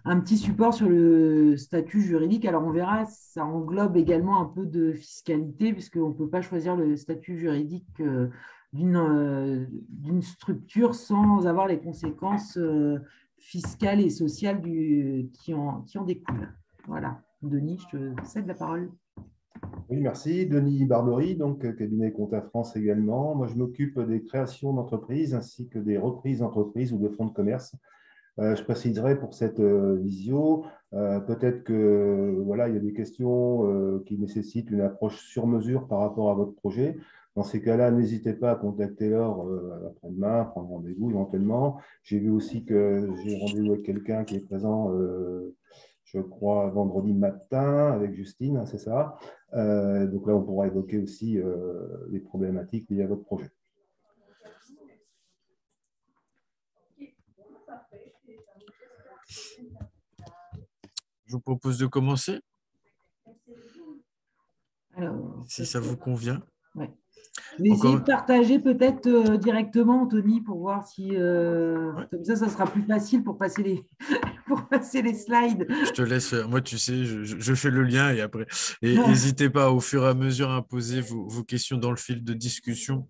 un petit support sur le statut juridique. Alors, on verra, ça englobe également un peu de fiscalité, puisqu'on ne peut pas choisir le statut juridique d'une structure sans avoir les conséquences fiscales et sociales qui en découlent. Voilà. Denis, je te cède la parole. Oui, merci. Denis Barbery, donc cabinet Compta France également. Moi, je m'occupe des créations d'entreprises ainsi que des reprises d'entreprises ou de fonds de commerce. Je préciserai pour cette visio, peut-être que voilà, il y a des questions qui nécessitent une approche sur mesure par rapport à votre projet. Dans ces cas-là, n'hésitez pas à contacter Laure après-demain, prendre rendez-vous éventuellement. J'ai vu aussi que j'ai rendez-vous avec quelqu'un qui est présent, je crois, vendredi matin avec Justine, hein, c'est ça. Donc là, on pourra évoquer aussi les problématiques liées à votre projet. Je vous propose de commencer, Alors, si ça vous convient. ouais. Je vais essayer Encore, de partager peut-être directement, Anthony, pour voir si ouais, comme ça sera plus facile pour passer pour passer les slides. je te laisse faire. Moi, tu sais, je fais le lien et après. Et n'hésitez pas au fur et à mesure à poser vos questions dans le fil de discussion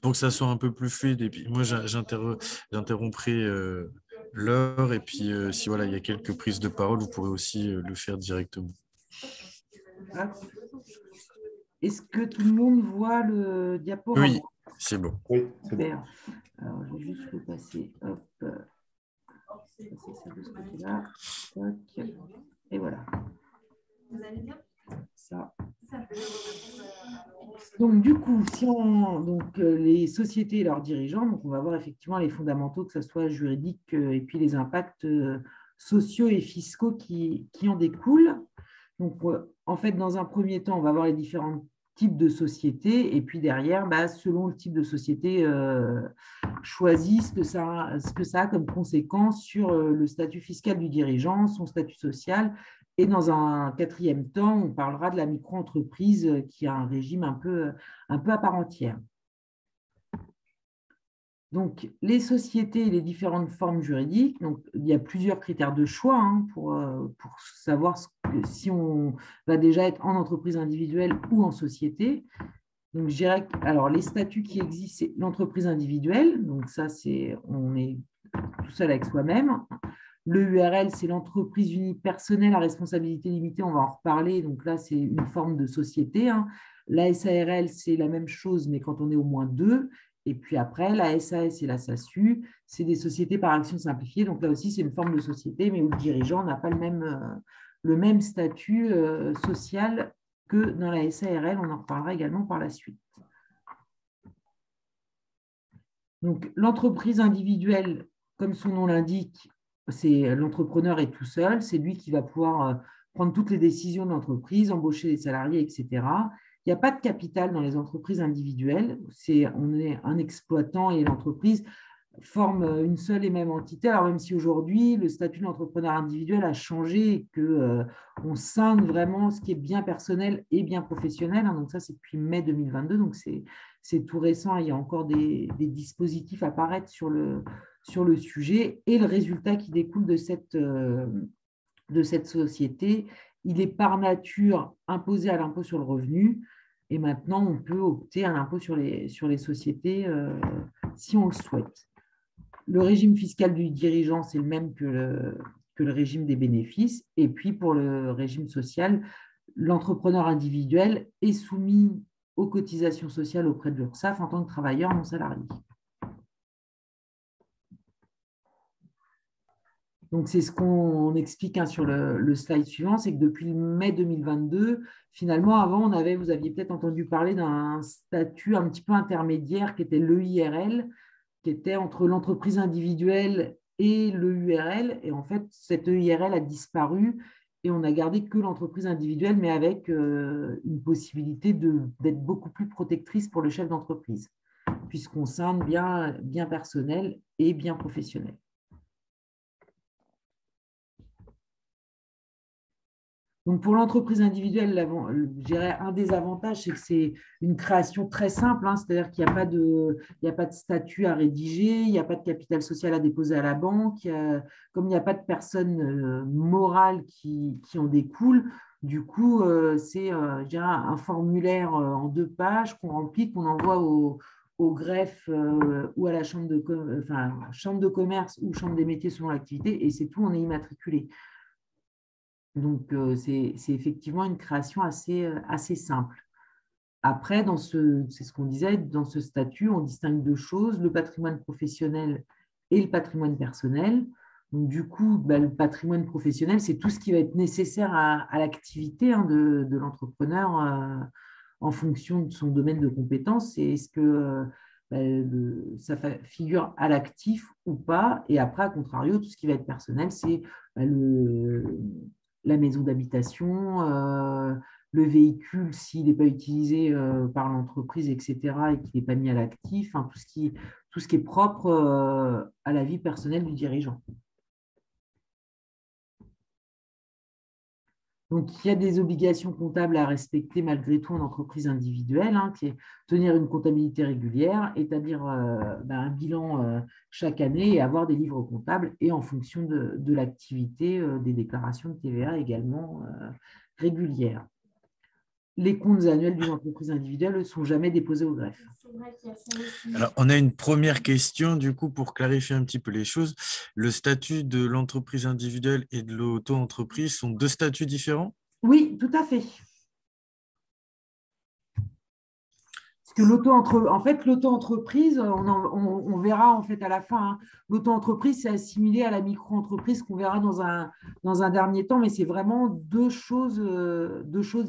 pour que ça soit un peu plus fluide. Et puis, moi, j'interromprai l'heure. Et puis, si voilà, il y a quelques prises de parole, vous pourrez aussi le faire directement. Est-ce que tout le monde voit le diaporama? Oui, c'est bon. Oui, c'est bon. Super. Alors, je vais juste le passer. Hop. Passer ça de ce côté-là. Tac. Et voilà. Vous allez bien? Ça. Donc, du coup, donc, les sociétés et leurs dirigeants, donc on va voir effectivement les fondamentaux, que ce soit juridique et puis les impacts sociaux et fiscaux qui en découlent. Donc, en fait, dans un premier temps, on va voir les différents types de sociétés et puis derrière, selon le type de société choisi, ce que ça a comme conséquence sur le statut fiscal du dirigeant, son statut social. Et dans un quatrième temps, on parlera de la micro-entreprise qui a un régime un peu à part entière. Donc, les sociétés et les différentes formes juridiques, donc, il y a plusieurs critères de choix pour savoir si on va déjà être en entreprise individuelle ou en société. Donc, je dirais que, alors, les statuts qui existent, c'est l'entreprise individuelle. Donc, ça, on est tout seul avec soi-même. Le URL, c'est l'entreprise unipersonnelle à responsabilité limitée. On va en reparler. Donc, là, c'est une forme de société. La SARL, c'est la même chose, mais quand on est au moins deux. Et puis après, la SAS et la SASU, c'est des sociétés par action simplifiée. Donc, là aussi, c'est une forme de société, mais où le dirigeant n'a pas le même statut social que dans la SARL. On en reparlera également par la suite. Donc, l'entreprise individuelle, comme son nom l'indique, c'est l'entrepreneur est tout seul, c'est lui qui va pouvoir prendre toutes les décisions de l'entreprise, embaucher les salariés, etc. Il n'y a pas de capital dans les entreprises individuelles, on est un exploitant et l'entreprise forment une seule et même entité. Alors même si aujourd'hui, le statut de l'entrepreneur individuel a changé et qu'on scinde vraiment ce qui est bien personnel et bien professionnel. Donc ça, c'est depuis mai 2022, donc c'est tout récent. Il y a encore des dispositifs à paraître sur le sujet. Et le résultat qui découle de cette société, il est par nature imposé à l'impôt sur le revenu. Et maintenant, on peut opter à l'impôt sur les sociétés si on le souhaite. Le régime fiscal du dirigeant, c'est le même que le régime des bénéfices. Et puis, pour le régime social, l'entrepreneur individuel est soumis aux cotisations sociales auprès de l'URSSAF en tant que travailleur non salarié. Donc, c'est ce qu'on explique sur le slide suivant, c'est que depuis mai 2022, finalement, avant, vous aviez peut-être entendu parler d'un statut un petit peu intermédiaire qui était l'EIRL, qui était entre l'entreprise individuelle et le URL. Et en fait, cette EIRL a disparu et on n'a gardé que l'entreprise individuelle, mais avec une possibilité d'être beaucoup plus protectrice pour le chef d'entreprise, puisqu'on scinde bien personnel et bien professionnel. Donc, pour l'entreprise individuelle, je dirais un des avantages, c'est que c'est une création très simple, hein, c'est-à-dire qu'il n'y a pas il y a pas de statut à rédiger, il n'y a pas de capital social à déposer à la banque, comme il n'y a pas de personne morale qui en découle. Du coup, c'est je dirais un formulaire en 2 pages qu'on remplit, qu'on envoie au greffe ou à la chambre de commerce ou chambre des métiers selon l'activité, et c'est tout, on est immatriculé. Donc, c'est effectivement une création assez simple. Après, c'est ce qu'on disait, dans ce statut, on distingue 2 choses, le patrimoine professionnel et le patrimoine personnel. Donc, du coup, le patrimoine professionnel, c'est tout ce qui va être nécessaire à l'activité de l'entrepreneur en fonction de son domaine de compétences. Et est-ce que ça figure à l'actif ou pas? Et après, à contrario, tout ce qui va être personnel, c'est la maison d'habitation, le véhicule s'il n'est pas utilisé par l'entreprise, etc., et qu'il n'est pas mis à l'actif, hein, tout ce qui est propre à la vie personnelle du dirigeant. Donc, il y a des obligations comptables à respecter malgré tout en entreprise individuelle, hein, qui est tenir une comptabilité régulière, établir un bilan chaque année et avoir des livres comptables, et en fonction de l'activité, des déclarations de TVA également régulières. Les comptes annuels d'une entreprise individuelle ne sont jamais déposés au greffe. Alors, on a une première question, du coup, pour clarifier un petit peu les choses. Le statut de l'entreprise individuelle et de l'auto-entreprise sont 2 statuts différents? Oui, tout à fait. Parce que l'auto-entreprise, on verra en fait à la fin, hein, l'auto-entreprise, c'est assimilé à la micro-entreprise qu'on verra dans un dernier temps, mais c'est vraiment 2 choses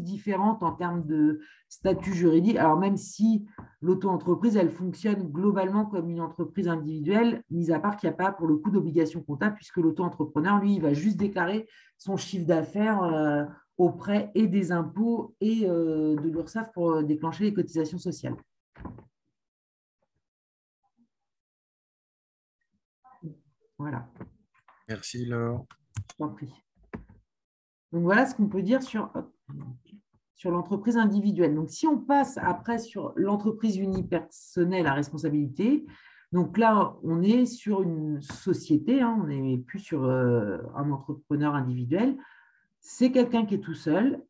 différentes en termes de statut juridique. Alors, même si l'auto-entreprise, elle fonctionne globalement comme une entreprise individuelle, mis à part qu'il n'y a pas pour le coup d'obligation comptable, puisque l'auto-entrepreneur, lui, il va juste déclarer son chiffre d'affaires auprès et des impôts et de l'URSSAF pour déclencher les cotisations sociales. Voilà. Merci, Laure. Je t'en prie. Donc, voilà ce qu'on peut dire sur l'entreprise individuelle. Donc, si on passe après sur l'entreprise unipersonnelle à responsabilité, donc là, on est sur une société, hein, on n'est plus sur un entrepreneur individuel. C'est quelqu'un qui est tout seul.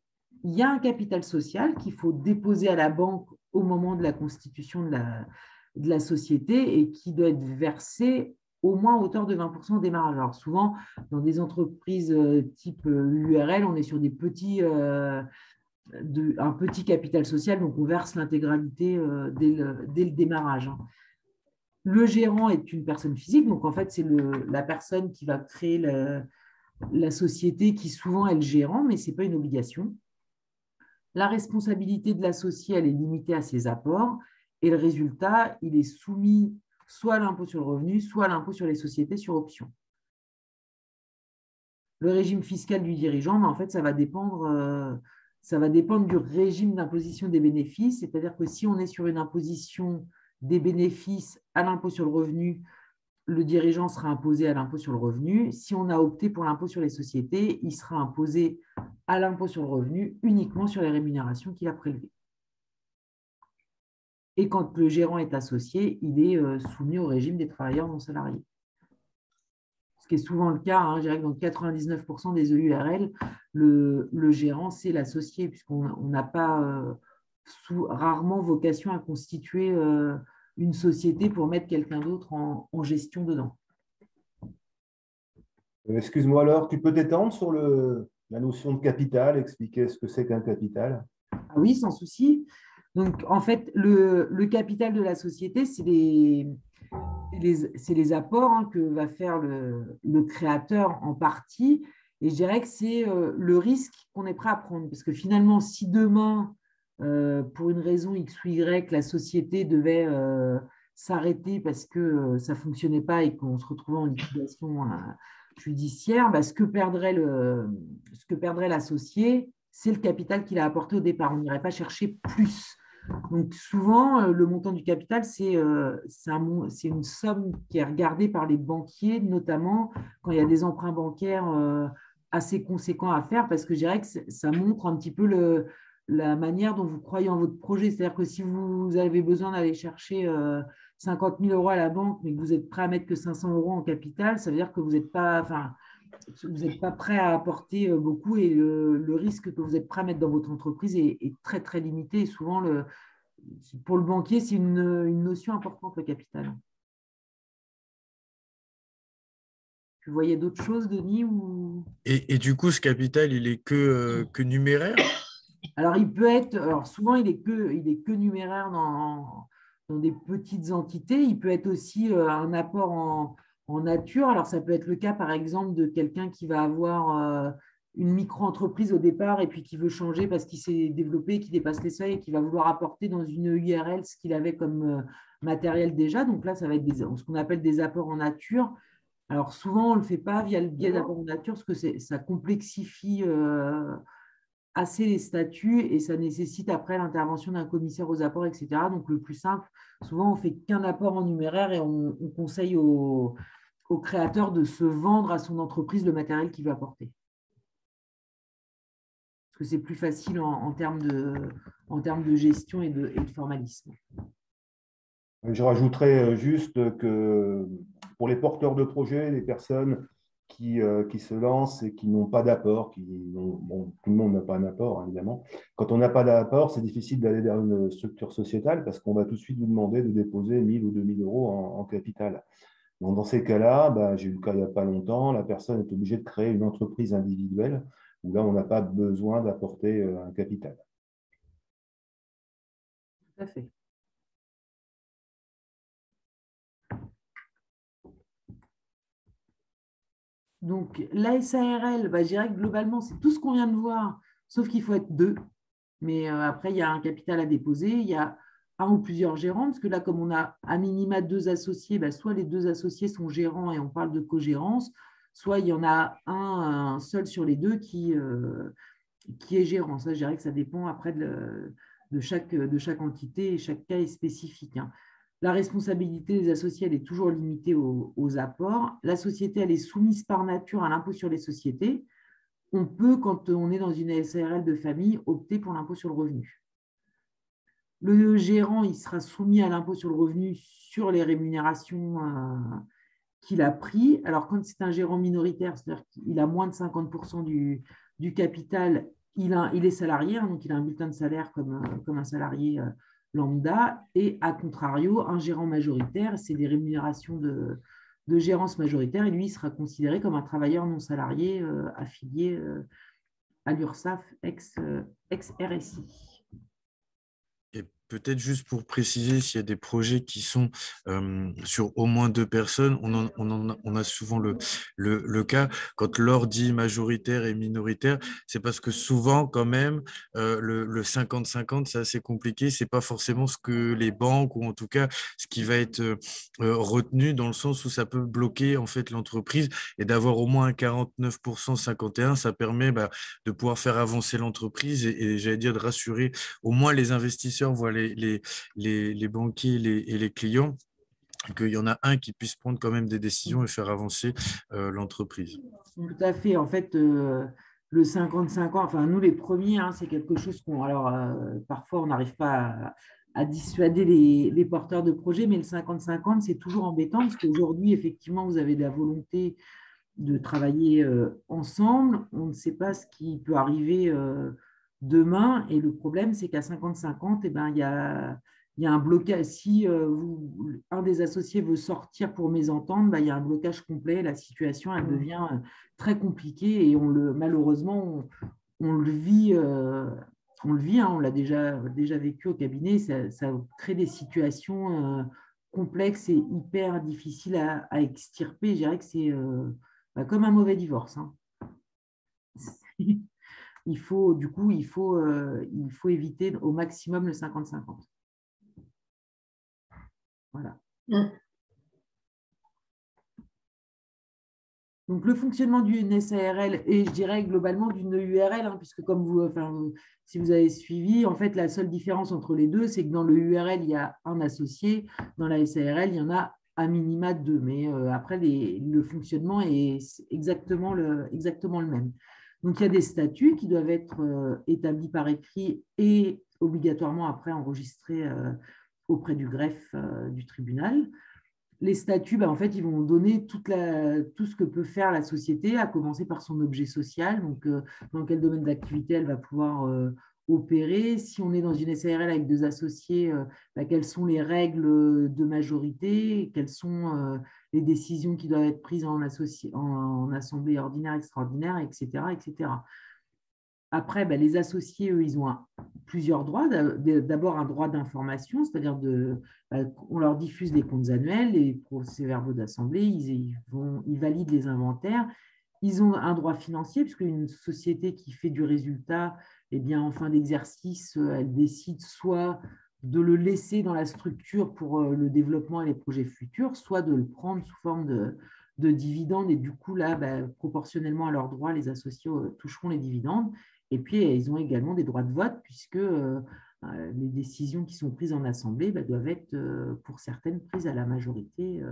Il y a un capital social qu'il faut déposer à la banque au moment de la constitution de la société et qui doit être versé au moins à hauteur de 20% au démarrage. Alors souvent, dans des entreprises type URL, on est sur un petit capital social, donc on verse l'intégralité dès le démarrage, hein. Le gérant est une personne physique, donc en fait, c'est la personne qui va créer la société qui souvent est le gérant, mais ce n'est pas une obligation. La responsabilité de l'associé, elle est limitée à ses apports, et le résultat, il est soumis soit à l'impôt sur le revenu, soit à l'impôt sur les sociétés sur option. Le régime fiscal du dirigeant, mais en fait, ça va dépendre du régime d'imposition des bénéfices, c'est-à-dire que si on est sur une imposition des bénéfices à l'impôt sur le revenu, le dirigeant sera imposé à l'impôt sur le revenu. Si on a opté pour l'impôt sur les sociétés, il sera imposé à l'impôt sur le revenu uniquement sur les rémunérations qu'il a prélevées. Et quand le gérant est associé, il est soumis au régime des travailleurs non salariés. Ce qui est souvent le cas, hein, je dirais que dans 99% des EURL, le gérant, c'est l'associé, puisqu'on n'a pas rarement vocation à constituer une société pour mettre quelqu'un d'autre en gestion dedans. Excuse-moi alors, tu peux t'étendre sur la notion de capital, expliquer ce que c'est qu'un capital? Ah oui, sans souci. Donc, en fait, le capital de la société, c'est les apports, hein, que va faire le créateur en partie. Et je dirais que c'est le risque qu'on est prêt à prendre. Parce que finalement, si demain, pour une raison X ou Y, la société devait s'arrêter parce que ça ne fonctionnait pas et qu'on se retrouvait en liquidation judiciaire, ce que perdrait l'associé, c'est le capital qu'il a apporté au départ. On n'irait pas chercher plus. Donc souvent, le montant du capital, c'est une somme qui est regardée par les banquiers, notamment quand il y a des emprunts bancaires assez conséquent à faire parce que je dirais que ça montre un petit peu la manière dont vous croyez en votre projet. C'est-à-dire que si vous avez besoin d'aller chercher 50 000 euros à la banque, mais que vous êtes prêt à mettre que 500 euros en capital, ça veut dire que vous n'êtes pas, enfin, vous n'êtes pas prêt à apporter beaucoup et le risque que vous êtes prêt à mettre dans votre entreprise est très, très limité. Et souvent, pour le banquier, c'est une notion importante, le capital. Tu voyais d'autres choses, Denis ou... Et du coup, ce capital, il est que numéraire? Alors, il peut être, alors souvent, il est que numéraire dans des petites entités. Il peut être aussi un apport en nature. Alors, ça peut être le cas, par exemple, de quelqu'un qui va avoir une micro-entreprise au départ et puis qui veut changer parce qu'il s'est développé, qui dépasse les seuils et qui va vouloir apporter dans une URL ce qu'il avait comme matériel déjà. Donc là, ça va être ce qu'on appelle des apports en nature. Alors, souvent, on ne le fait pas via le biais d'apports en nature parce que ça complexifie assez les statuts et ça nécessite après l'intervention d'un commissaire aux apports, etc. Donc, le plus simple, souvent, on ne fait qu'un apport en numéraire et on conseille au créateur de se vendre à son entreprise le matériel qu'il veut apporter. Parce que c'est plus facile en termes de gestion et de formalisme. Je rajouterais juste que pour les porteurs de projets, les personnes qui se lancent et qui n'ont pas d'apport, bon, tout le monde n'a pas un apport, hein, évidemment. Quand on n'a pas d'apport, c'est difficile d'aller vers une structure sociétale parce qu'on va tout de suite vous demander de déposer 1 000 ou 2 000 euros en capital. Donc, dans ces cas-là, j'ai eu le cas il n'y a pas longtemps, la personne est obligée de créer une entreprise individuelle où là, on n'a pas besoin d'apporter un capital. Tout à fait. Donc, la SARL, je dirais que globalement, c'est tout ce qu'on vient de voir, sauf qu'il faut être deux. Mais après, il y a un capital à déposer, il y a un ou plusieurs gérants, parce que là, comme on a à minima 2 associés, soit les 2 associés sont gérants et on parle de co-gérance, soit il y en a un seul sur les 2 qui est gérant. Ça, je dirais que ça dépend après de chaque entité et chaque cas est spécifique, hein. La responsabilité des associés, elle est toujours limitée aux apports. La société, elle est soumise par nature à l'impôt sur les sociétés. On peut, quand on est dans une SARL de famille, opter pour l'impôt sur le revenu. Le gérant, il sera soumis à l'impôt sur le revenu sur les rémunérations qu'il a pris. Alors, quand c'est un gérant minoritaire, c'est-à-dire qu'il a moins de 50% du capital, il est salarié, hein, donc il a un bulletin de salaire comme un salarié lambda. Et à contrario, un gérant majoritaire, c'est des rémunérations de gérance majoritaire, et lui, il sera considéré comme un travailleur non salarié affilié à l'URSSAF ex-RSI. Et peut-être juste pour préciser, s'il y a des projets qui sont sur au moins 2 personnes, on a souvent le cas. Quand Laure dit majoritaire et minoritaire, c'est parce que souvent, quand même, le 50-50, c'est assez compliqué. C'est pas forcément ce que les banques, ou en tout cas, ce qui va être retenu, dans le sens où ça peut bloquer en fait l'entreprise, et d'avoir au moins un 49% 51, ça permet de pouvoir faire avancer l'entreprise et j'allais dire de rassurer au moins les investisseurs, voient les banquiers et les clients, qu'il y en a un qui puisse prendre quand même des décisions et faire avancer l'entreprise. Tout à fait. En fait, le 50-50, enfin, nous, les premiers, hein, c'est quelque chose qu'on. Alors, parfois, on n'arrive pas à dissuader les porteurs de projets, mais le 50-50, c'est toujours embêtant parce qu'aujourd'hui, effectivement, vous avez de la volonté de travailler ensemble. On ne sait pas ce qui peut arriver demain. Et le problème, c'est qu'à 50-50, eh ben, il y a un blocage. Si un des associés veut sortir pour mésentendre, il y a un blocage complet. La situation, elle devient très compliquée et malheureusement, on le vit. Hein, on l'a déjà vécu au cabinet. Ça crée des situations complexes et hyper difficiles à extirper. Je dirais que c'est comme un mauvais divorce, hein. Du coup, il faut éviter au maximum le 50-50. Voilà. Donc, le fonctionnement d'une SARL et je dirais globalement d'une URL, hein, puisque comme si vous avez suivi, en fait, la seule différence entre les deux, c'est que dans le URL, il y a un associé, dans la SARL, il y en a à minima 2. Mais après, le fonctionnement est exactement le même. Donc, il y a des statuts qui doivent être établis par écrit et obligatoirement après enregistrés auprès du greffe du tribunal. Les statuts, en fait, ils vont donner tout ce que peut faire la société, à commencer par son objet social, donc dans quel domaine d'activité elle va pouvoir opérer. Si on est dans une SARL avec deux associés, quelles sont les règles de majorité, quelles sont les décisions qui doivent être prises en assemblée ordinaire, extraordinaire, etc., etc. Après, les associés, eux, ils ont plusieurs droits. D'abord, un droit d'information, c'est-à-dire on leur diffuse les comptes annuels, les procès-verbaux d'assemblée, ils valident les inventaires. Ils ont un droit financier, puisque une société qui fait du résultat, eh bien, en fin d'exercice, elle décide soit de le laisser dans la structure pour le développement et les projets futurs, soit de le prendre sous forme de dividendes. Et du coup, là, proportionnellement à leurs droits, les associés toucheront les dividendes. Et puis, ils ont également des droits de vote, puisque les décisions qui sont prises en assemblée doivent être, pour certaines, prises à la majorité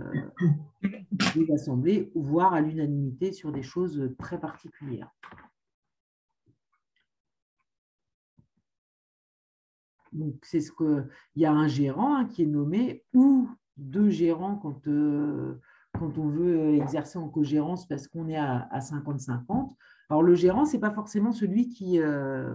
des assemblées, voire à l'unanimité sur des choses très particulières. Donc, il y a un gérant qui est nommé, ou deux gérants quand on veut exercer en cogérance parce qu'on est à 50-50. Alors, le gérant, ce n'est pas forcément celui qui va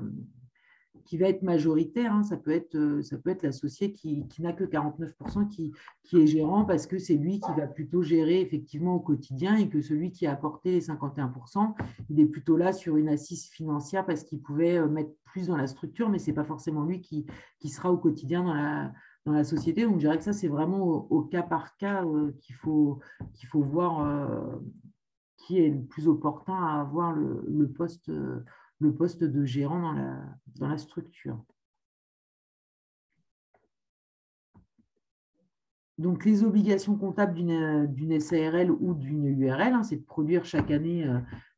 être majoritaire. Ça peut être l'associé qui n'a que 49% qui est gérant, parce que c'est lui qui va plutôt gérer effectivement au quotidien, et que celui qui a apporté les 51%, il est plutôt là sur une assise financière parce qu'il pouvait mettre plus dans la structure, mais ce n'est pas forcément lui qui sera au quotidien dans la société. Donc, je dirais que ça, c'est vraiment au cas par cas qu'il faut voir qui est le plus opportun à avoir le poste de gérant dans la structure. Donc, les obligations comptables d'une SARL ou d'une URL, c'est de produire chaque année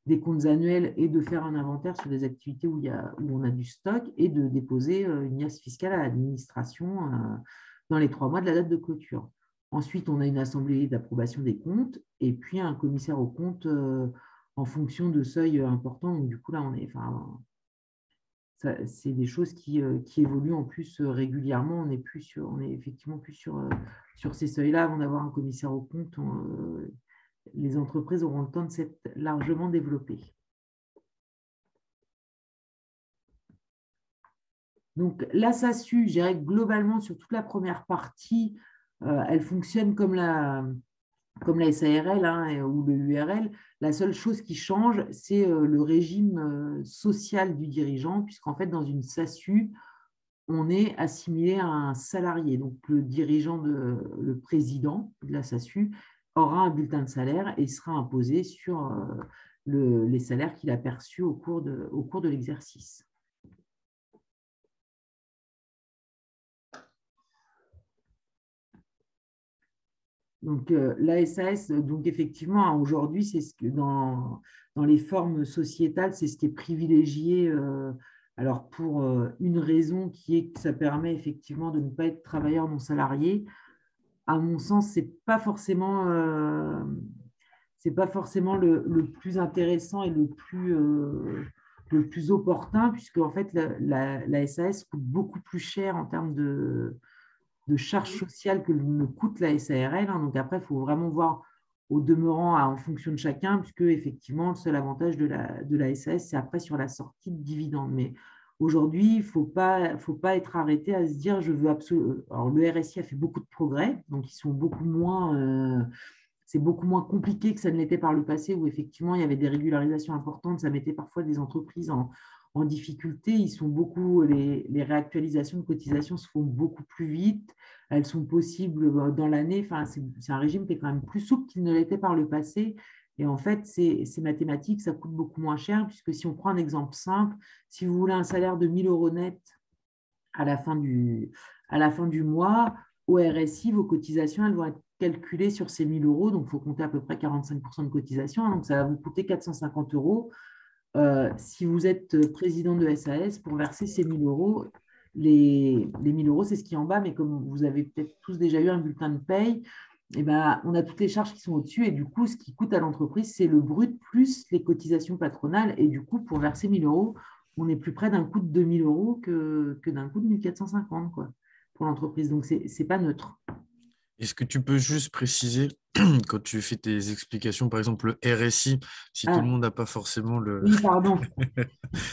des comptes annuels et de faire un inventaire sur des activités où on a du stock, et de déposer une nièce fiscale à l'administration dans les 3 mois de la date de clôture. Ensuite, on a une assemblée d'approbation des comptes, et puis un commissaire aux comptes en fonction de seuils importants. Donc, du coup, là, c'est des choses qui évoluent en plus régulièrement. On est effectivement plus sur ces seuils-là. Avant d'avoir un commissaire aux comptes, les entreprises auront le temps de s'être largement développées. Donc, la SASU, je dirais que globalement, sur toute la première partie, elle fonctionne comme la SARL ou le URL. La seule chose qui change, c'est le régime social du dirigeant, puisqu'en fait, dans une SASU, on est assimilé à un salarié. Donc, le président de la SASU aura un bulletin de salaire et sera imposé sur les salaires qu'il a perçus au cours de l'exercice. Donc, la SAS, donc effectivement, aujourd'hui, c'est ce que dans les formes sociétales, c'est ce qui est privilégié. Alors, pour une raison qui est que ça permet effectivement de ne pas être travailleur non salarié. À mon sens, c'est pas forcément le plus intéressant et le plus opportun, puisque en fait, la SAS coûte beaucoup plus cher en termes de charges sociales que ne coûte la SARL. Donc après, il faut vraiment voir au demeurant en fonction de chacun, puisque effectivement, le seul avantage de la SAS, c'est après sur la sortie de dividendes. Mais aujourd'hui, il ne faut pas être arrêté à se dire je veux absolument. Alors, le RSI a fait beaucoup de progrès, donc ils sont beaucoup moins. C'est beaucoup moins compliqué que ça ne l'était par le passé, où effectivement il y avait des régularisations importantes. Ça mettait parfois des entreprises en difficulté. Les réactualisations de cotisations se font beaucoup plus vite. Elles sont possibles dans l'année. Enfin, c'est un régime qui est quand même plus souple qu'il ne l'était par le passé. Et en fait, c'est mathématique, ça coûte beaucoup moins cher, puisque si on prend un exemple simple, si vous voulez un salaire de 1 000 € net à la fin du mois, au RSI, vos cotisations, elles vont être calculées sur ces 1 000 €. Donc, il faut compter à peu près 45% de cotisation. Donc, ça va vous coûter 450 €. Si vous êtes président de SAS, pour verser ces 1 000 €, les 1 000 €, c'est ce qui est en bas, mais comme vous avez peut-être tous déjà eu un bulletin de paye, eh ben, on a toutes les charges qui sont au-dessus et du coup, ce qui coûte à l'entreprise, c'est le brut plus les cotisations patronales. Et du coup, pour verser 1 000 euros, on est plus près d'un coût de 2 000 euros que d'un coût de 1 450 quoi, pour l'entreprise. Donc, ce n'est pas neutre. Est-ce que tu peux juste préciser, quand tu fais tes explications, par exemple le RSI, si tout le Ah, monde n'a pas forcément le… oui, pardon.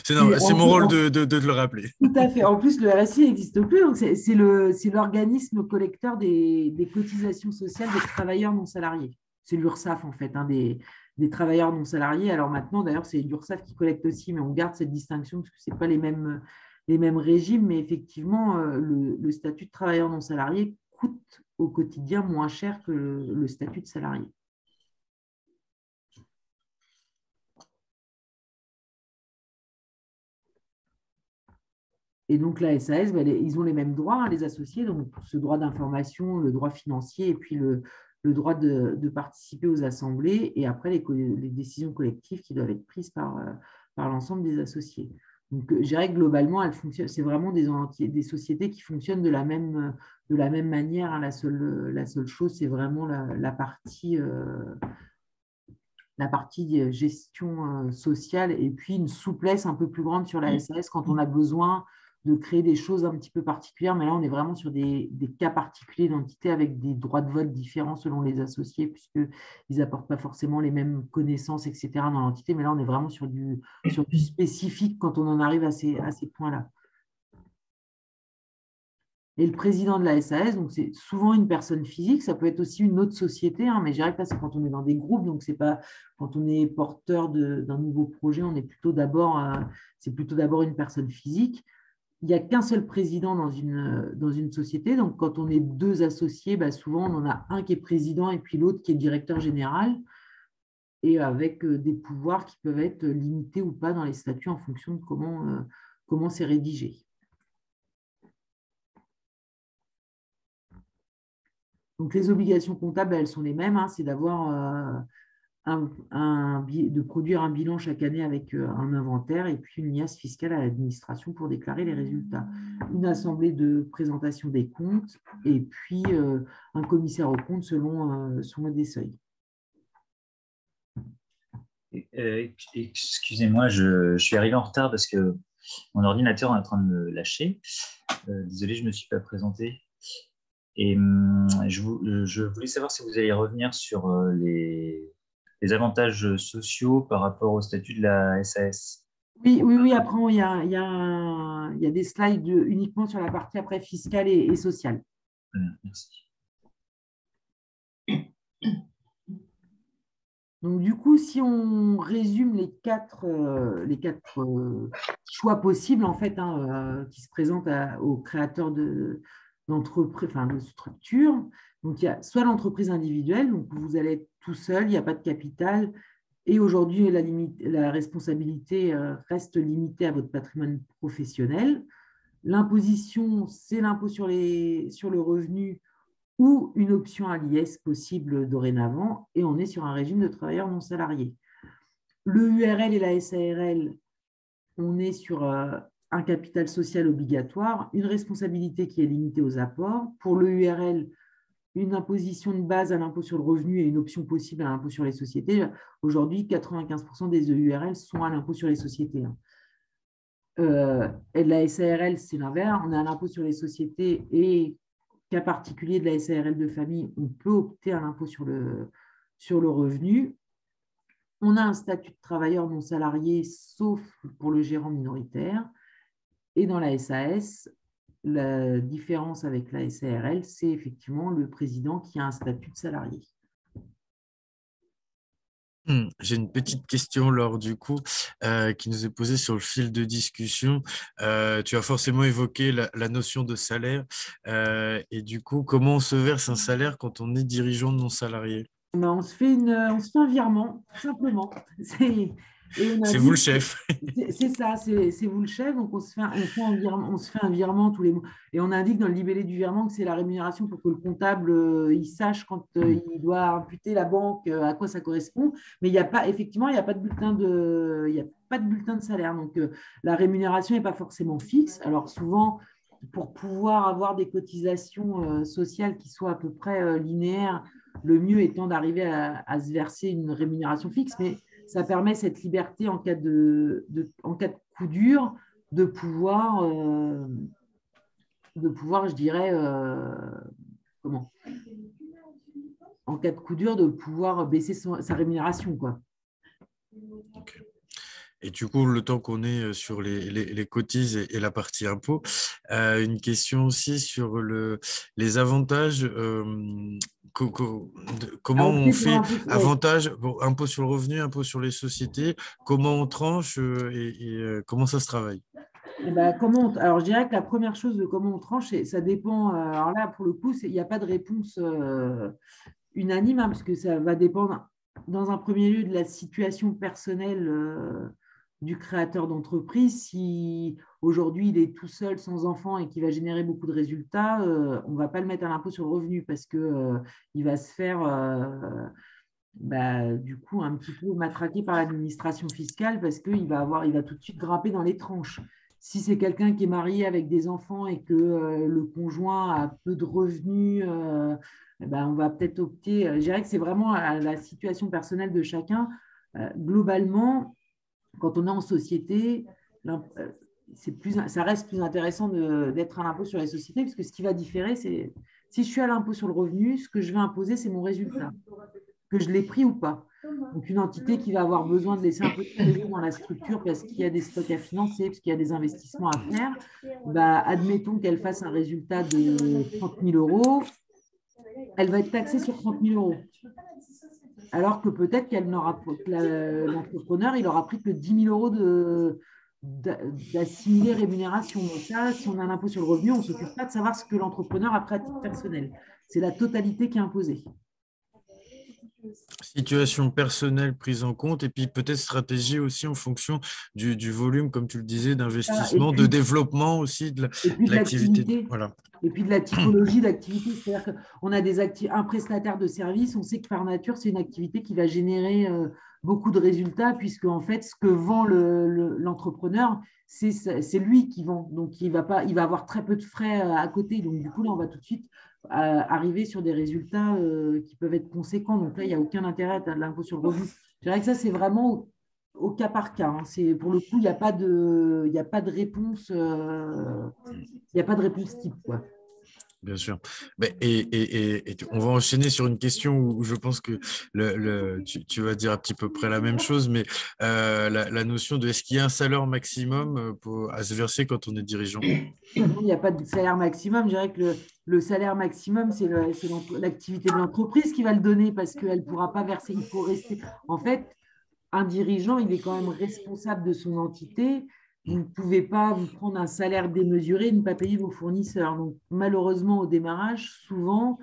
C'est mon rôle de le rappeler. Tout à fait. En plus, le RSI n'existe plus. Donc c'est l'organisme collecteur des cotisations sociales des travailleurs non salariés. C'est l'URSSAF, en fait, des travailleurs non salariés. Alors maintenant, d'ailleurs, c'est l'URSSAF qui collecte aussi, mais on garde cette distinction parce que ce n'est pas les mêmes régimes. Mais effectivement, le statut de travailleur non salarié coûte au quotidien moins cher que le statut de salarié. Et donc, la SAS, ben, ils ont les mêmes droits, hein, les associés, donc ce droit d'information, le droit financier et puis le droit de participer aux assemblées et après les décisions collectives qui doivent être prises par l'ensemble des associés. Donc, je dirais que globalement, c'est vraiment des sociétés qui fonctionnent de la même manière, hein. La seule chose, c'est vraiment la partie gestion sociale et puis une souplesse un peu plus grande sur la SAS quand on a besoin de créer des choses un petit peu particulières. Mais là, on est vraiment sur des cas particuliers d'entité avec des droits de vote différents selon les associés, puisqu'ils n'apportent pas forcément les mêmes connaissances, etc. dans l'entité. Mais là, on est vraiment sur du spécifique quand on en arrive à ces points-là. Et le président de la SAS, donc c'est souvent une personne physique, ça peut être aussi une autre société, hein, mais je dirais que là, c'est quand on est dans des groupes, donc c'est pas quand on est porteur d'un nouveau projet, c'est plutôt d'abord une personne physique. Il n'y a qu'un seul président dans une société, donc quand on est deux associés, bah, souvent on en a un qui est président et puis l'autre qui est directeur général, et avec des pouvoirs qui peuvent être limités ou pas dans les statuts en fonction de comment c'est rédigé. Donc, les obligations comptables, elles sont les mêmes, hein, c'est d'avoir de produire un bilan chaque année avec un inventaire et puis une liasse fiscale à l'administration pour déclarer les résultats. Une assemblée de présentation des comptes et puis un commissaire aux comptes selon des seuils. Excusez-moi, je suis arrivé en retard parce que mon ordinateur est en train de me lâcher. Désolé, je ne me suis pas présenté. Et je voulais savoir si vous allez revenir sur les avantages sociaux par rapport au statut de la SAS. Oui. Après, il y a des slides uniquement sur la partie après fiscale et sociale. Merci. Donc, du coup, si on résume les quatre choix possibles, en fait, hein, qui se présentent aux créateurs d'entreprises, enfin, de structures, donc il y a soit l'entreprise individuelle, donc vous allez être tout seul, il n'y a pas de capital, et aujourd'hui, la responsabilité reste limitée à votre patrimoine professionnel. L'imposition, c'est l'impôt sur le revenu ou une option à l'IS possible dorénavant, et on est sur un régime de travailleurs non salariés. Le URL et la SARL, on est sur un capital social obligatoire, une responsabilité qui est limitée aux apports. Pour le URL, une imposition de base à l'impôt sur le revenu et une option possible à l'impôt sur les sociétés. Aujourd'hui, 95% des EURL sont à l'impôt sur les sociétés. Et la SARL, c'est l'inverse. On a l'impôt sur les sociétés et cas particulier de la SARL de famille, on peut opter à l'impôt sur le revenu. On a un statut de travailleur non salarié, sauf pour le gérant minoritaire. Et dans la SAS, la différence avec la SARL, c'est effectivement le président qui a un statut de salarié. J'ai une petite question, Laure, du coup, qui nous est posée sur le fil de discussion. Tu as forcément évoqué la notion de salaire. Et du coup, comment on se verse un salaire quand on est dirigeant non salarié? Ben, on se fait un virement, tout simplement. C'est vous le chef. C'est ça, c'est vous le chef. Donc, on se fait un virement tous les mois. Et on indique dans le libellé du virement que c'est la rémunération pour que le comptable il sache quand il doit imputer la banque à quoi ça correspond. Mais il n'y a pas, effectivement, il n'y a pas de bulletin de salaire. Donc, la rémunération n'est pas forcément fixe. Alors, souvent, pour pouvoir avoir des cotisations sociales qui soient à peu près linéaires, le mieux étant d'arriver à se verser une rémunération fixe, mais ça permet cette liberté en cas de coup dur de pouvoir, je dirais, comment, en cas de coup dur, de pouvoir baisser sa rémunération, quoi. Ok. Et du coup, le temps qu'on est sur les cotises et la partie impôt, une question aussi sur les avantages. Comment Alors, on pour fait un peu, ouais. avantage, bon, impôt sur le revenu, impôt sur les sociétés, comment on tranche et comment ça se travaille? Eh ben, alors, je dirais que la première chose de comment on tranche, ça dépend. Alors là, pour le coup, il n'y a pas de réponse unanime, hein, parce que ça va dépendre, dans un premier lieu, de la situation personnelle du créateur d'entreprise. Si aujourd'hui, il est tout seul, sans enfant, et qu'il va générer beaucoup de résultats, on ne va pas le mettre à l'impôt sur le revenu parce que il va se faire du coup un petit peu matraqué par l'administration fiscale parce qu'il il va tout de suite grimper dans les tranches. Si c'est quelqu'un qui est marié avec des enfants et que le conjoint a peu de revenus, on va peut-être opter. Je dirais que c'est vraiment à la situation personnelle de chacun. Globalement, quand on est en société, ça reste plus intéressant d'être à l'impôt sur les sociétés, parce que ce qui va différer, c'est si je suis à l'impôt sur le revenu, ce que je vais imposer, c'est mon résultat, que je l'ai pris ou pas. Donc, une entité qui va avoir besoin de laisser un peu de trésor dans la structure parce qu'il y a des stocks à financer, parce qu'il y a des investissements à faire, admettons qu'elle fasse un résultat de 30 000 euros, elle va être taxée sur 30 000 euros. Alors que peut-être l'entrepreneur, il aura pris que 10 000 euros d'assimilée rémunération. Donc ça, si on a un impôt sur le revenu, on ne s'occupe pas de savoir ce que l'entrepreneur a pris à titre personnel. C'est la totalité qui est imposée. Situation personnelle prise en compte et puis peut-être stratégie aussi en fonction du volume, comme tu le disais, d'investissement, de développement aussi de l'activité. Voilà. Et puis de la typologie d'activité. C'est-à-dire qu'on a un prestataire de service, on sait que par nature, c'est une activité qui va générer beaucoup de résultats, puisque en fait, ce que vend l'entrepreneur, c'est lui qui vend. Donc, il va avoir très peu de frais à côté. Donc, du coup, là, on va tout de suite arriver sur des résultats qui peuvent être conséquents. Donc là, il n'y a aucun intérêt à l'impôt sur le revenu. Je dirais que ça, c'est vraiment au cas par cas. Hein. Pour le coup, il n'y a pas de réponse. Il n'y a pas de réponse type, quoi. Bien sûr. Et on va enchaîner sur une question où je pense que tu vas dire à petit peu près la même chose, mais la notion de est-ce qu'il y a un salaire maximum à se verser quand on est dirigeant? Non, il n'y a pas de salaire maximum. Je dirais que le salaire maximum, c'est l'activité de l'entreprise qui va le donner parce qu'elle ne pourra pas verser. Il faut rester. En fait, un dirigeant, il est quand même responsable de son entité. Vous ne pouvez pas vous prendre un salaire démesuré et ne pas payer vos fournisseurs. Donc, malheureusement, au démarrage, souvent,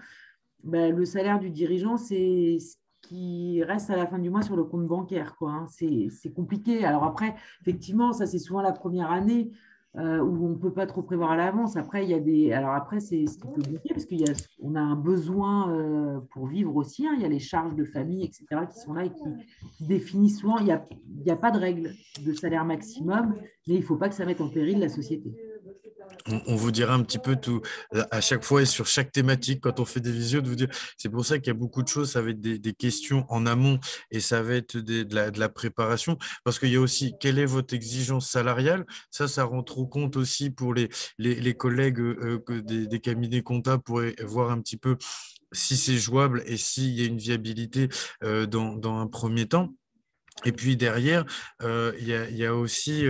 le salaire du dirigeant, c'est ce qui reste à la fin du mois sur le compte bancaire, quoi, hein. C'est compliqué. Alors après, effectivement, ça, c'est souvent la première année où on ne peut pas trop prévoir à l'avance. Après, il y a alors après, c'est ce qui peut bloquer parce qu'on a un besoin pour vivre aussi, hein. Il y a les charges de famille, etc., qui sont là et qui définissent souvent. Il n'y a pas de règle de salaire maximum, mais il ne faut pas que ça mette en péril la société. On vous dira un petit peu tout à chaque fois et sur chaque thématique quand on fait des visios de vous dire. C'est pour ça qu'il y a beaucoup de choses, ça va être des questions en amont et ça va être de la préparation parce qu'il y a aussi quelle est votre exigence salariale. Ça rentre au compte aussi pour les collègues des cabinets comptables pour voir un petit peu si c'est jouable et s'il y a une viabilité dans un premier temps. Et puis derrière, il y a aussi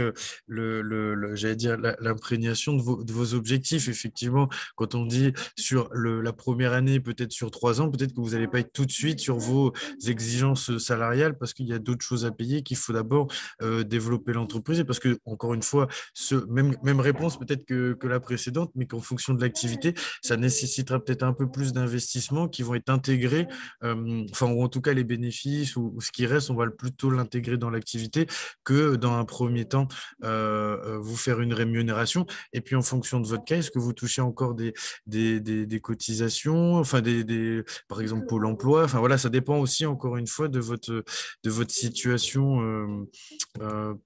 j'allais dire l'imprégnation de vos objectifs. Effectivement, quand on dit sur la première année, peut-être sur 3 ans, peut-être que vous n'allez pas être tout de suite sur vos exigences salariales parce qu'il y a d'autres choses à payer, qu'il faut d'abord développer l'entreprise. Et parce que, encore une fois, même réponse peut-être que la précédente, mais qu'en fonction de l'activité, ça nécessitera peut-être un peu plus d'investissements qui vont être intégrés, ou en tout cas les bénéfices ou ce qui reste, on va plutôt l'intégrer dans l'activité que dans un premier temps, vous faire une rémunération. Et puis, en fonction de votre cas, est-ce que vous touchez encore des cotisations, enfin, par exemple, Pôle emploi? Enfin, voilà, ça dépend aussi, encore une fois, de votre situation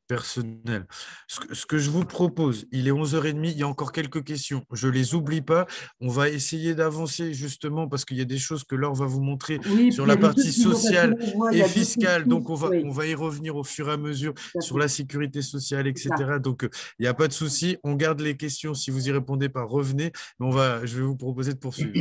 personnelle. Ce que je vous propose, il est 11h30, il y a encore quelques questions. Je ne les oublie pas. On va essayer d'avancer justement parce qu'il y a des choses que Laure va vous montrer Oui, sur puis il y la a des partie trucs qui vont, parce que là, sociale je vois, il y et a d'autres fiscale. Donc, questions. on Oui, va y revenir au fur et à mesure tout à sur fait. la sécurité sociale, C'est ça. etc. Donc, il n'y a pas de souci. On garde les questions. Si vous y répondez pas, revenez. Mais je vais vous proposer de poursuivre.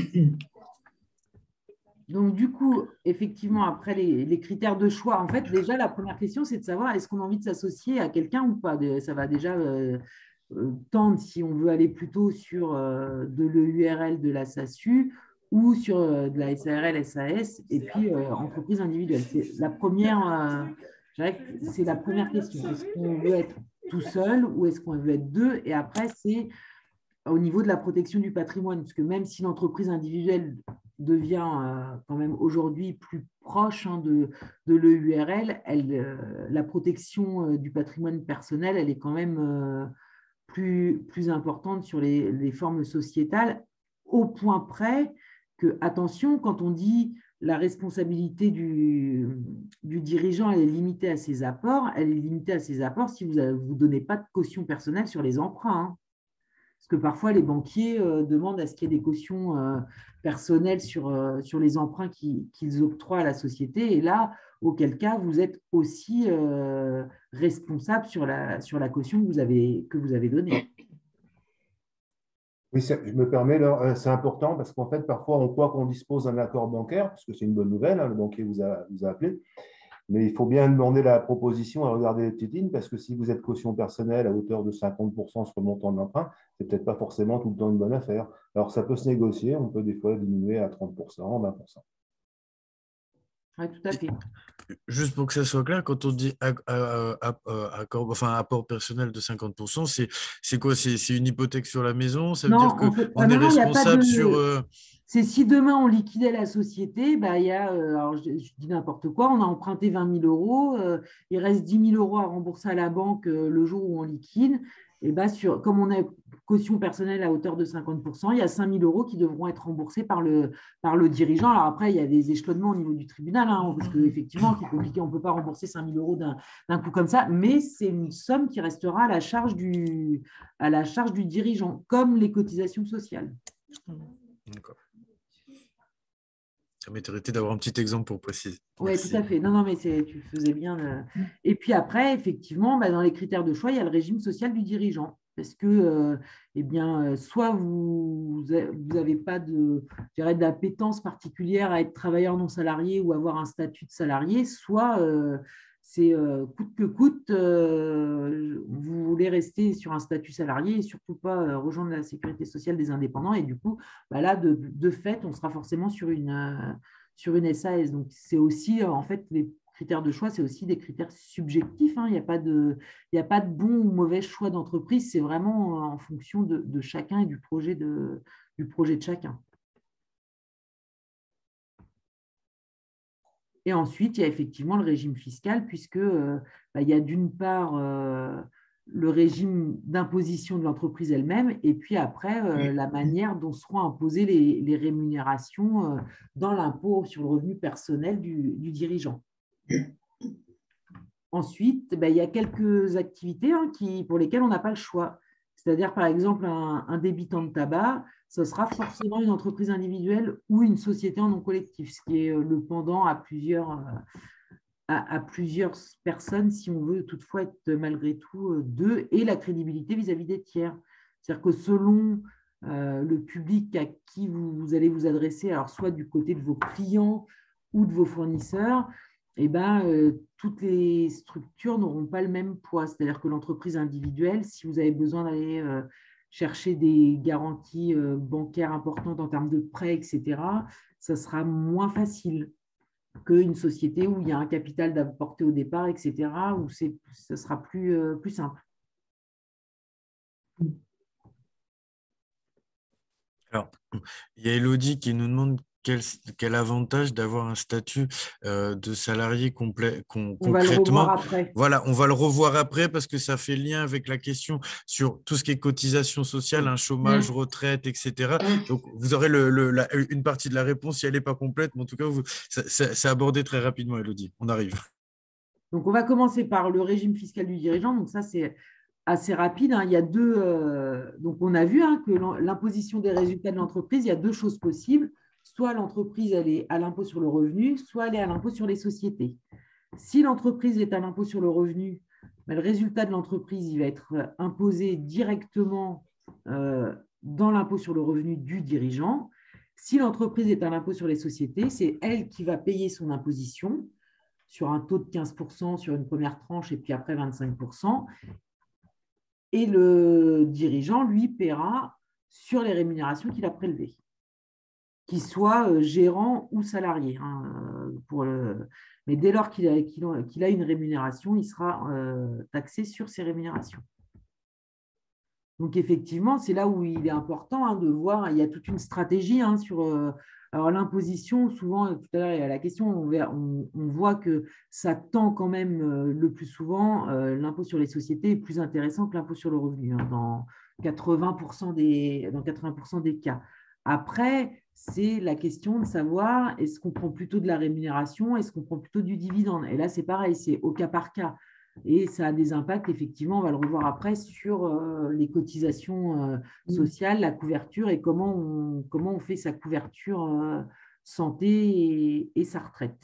Donc, du coup, effectivement, après les critères de choix, en fait, déjà, la première question, c'est de savoir est-ce qu'on a envie de s'associer à quelqu'un ou pas. Ça va déjà tendre si on veut aller plutôt sur de l'EURL de la SASU ou sur de la SARL, SAS et puis entreprise individuelle. C'est la première, je dirais que c'est la première question. Est-ce qu'on veut être tout seul ou est-ce qu'on veut être deux? Et après, c'est au niveau de la protection du patrimoine, parce que même si l'entreprise individuelle devient quand même aujourd'hui plus proche de l'EURL, la protection du patrimoine personnel, elle est quand même plus importante sur les formes sociétales, au point près que, attention, quand on dit la responsabilité du dirigeant, elle est limitée à ses apports, elle est limitée à ses apports si vous ne donnez pas de caution personnelle sur les emprunts. Hein. Parce que parfois, les banquiers demandent à ce qu'il y ait des cautions personnelles sur les emprunts qu'ils octroient à la société. Et là, auquel cas, vous êtes aussi responsable sur la caution que vous avez donnée. Oui, je me permets, c'est important parce qu'en fait, parfois, on croit qu'on dispose d'un accord bancaire, parce que c'est une bonne nouvelle, hein, le banquier vous a appelé, mais il faut bien demander la proposition et regarder les petites lignes, parce que si vous êtes caution personnelle à hauteur de 50% sur le montant de l'emprunt, c'est peut-être pas forcément tout le temps une bonne affaire. Alors, ça peut se négocier, on peut des fois diminuer à 30%, 20%. Oui, tout à fait. Juste pour que ça soit clair, quand on dit apport personnel de 50%, c'est quoi? C'est une hypothèque sur la maison? Ça veut Non, dire en fait, qu'on est non, il n'y a pas responsable sur… de. C'est si demain on liquidait la société, bah, il y a, alors je dis n'importe quoi, on a emprunté 20 000 euros, il reste 10 000 euros à rembourser à la banque le jour où on liquide. Et bah, comme on a caution personnelle à hauteur de 50%, il y a 5 000 euros qui devront être remboursés par le dirigeant. Alors après, il y a des échelonnements au niveau du tribunal, hein, parce qu'effectivement, c'est compliqué, on ne peut pas rembourser 5 000 euros d'un coup comme ça, mais c'est une somme qui restera à la charge du dirigeant, comme les cotisations sociales. D'accord. Ça m'intéressait d'avoir un petit exemple pour préciser. Oui, tout à fait. Non, mais tu faisais bien. Et puis après, effectivement, dans les critères de choix, il y a le régime social du dirigeant. Parce que, eh bien, soit vous n'avez pas d'appétence particulière à être travailleur non salarié ou avoir un statut de salarié, soit c'est coûte que coûte, vous voulez rester sur un statut salarié et surtout pas rejoindre la sécurité sociale des indépendants. Et du coup, là, de fait, on sera forcément sur une SAS. Donc, c'est aussi, en fait, les critères de choix, c'est aussi des critères subjectifs. Hein. Il n'y a pas de bon ou mauvais choix d'entreprise. C'est vraiment en fonction de chacun et du projet de chacun. Et ensuite, il y a effectivement le régime fiscal, puisque il y a d'une part le régime d'imposition de l'entreprise elle-même, et puis après, la manière dont seront imposées les rémunérations dans l'impôt sur le revenu personnel du dirigeant. Ensuite, il y a quelques activités pour lesquelles on n'a pas le choix. C'est-à-dire, par exemple, un débitant de tabac, ce sera forcément une entreprise individuelle ou une société en non collectif, ce qui est le pendant à plusieurs personnes, si on veut toutefois être malgré tout deux, et la crédibilité vis-à-vis des tiers. C'est-à-dire que selon le public à qui vous allez vous adresser, alors soit du côté de vos clients ou de vos fournisseurs, toutes les structures n'auront pas le même poids. C'est-à-dire que l'entreprise individuelle, si vous avez besoin d'aller chercher des garanties bancaires importantes en termes de prêts, etc., ça sera moins facile qu'une société où il y a un capital d'apporter au départ, etc., où ça sera plus simple. Alors, il y a Elodie qui nous demande quel avantage d'avoir un statut de salarié complet, On va le revoir concrètement. après. Voilà, on va le revoir après parce que ça fait lien avec la question sur tout ce qui est cotisation sociale, un chômage, retraite, etc. Donc, vous aurez une partie de la réponse si elle n'est pas complète, mais en tout cas, c'est abordé très rapidement, Élodie. On arrive. Donc, on va commencer par le régime fiscal du dirigeant. Donc, ça, c'est assez rapide. Il y a deux. Donc, on a vu que l'imposition des résultats de l'entreprise, il y a deux choses possibles. Soit l'entreprise, elle est à l'impôt sur le revenu, soit elle est à l'impôt sur les sociétés. Si l'entreprise est à l'impôt sur le revenu, le résultat de l'entreprise, il va être imposé directement dans l'impôt sur le revenu du dirigeant. Si l'entreprise est à l'impôt sur les sociétés, c'est elle qui va payer son imposition sur un taux de 15% sur une première tranche et puis après 25%. Et le dirigeant, lui, paiera sur les rémunérations qu'il a prélevées, qu'il soit gérant ou salarié. Mais dès lors qu'il a une rémunération, il sera taxé sur ses rémunérations. Donc, effectivement, c'est là où il est important de voir, il y a toute une stratégie sur alors l'imposition. Souvent, tout à l'heure, il y a la question, on voit que ça tend quand même le plus souvent, l'impôt sur les sociétés est plus intéressant que l'impôt sur le revenu dans 80% des cas. Après, c'est la question de savoir, est-ce qu'on prend plutôt de la rémunération, est-ce qu'on prend plutôt du dividende? Et là, c'est pareil, c'est au cas par cas. Et ça a des impacts, effectivement, on va le revoir après, sur les cotisations sociales, la couverture et comment on fait sa couverture santé et sa retraite.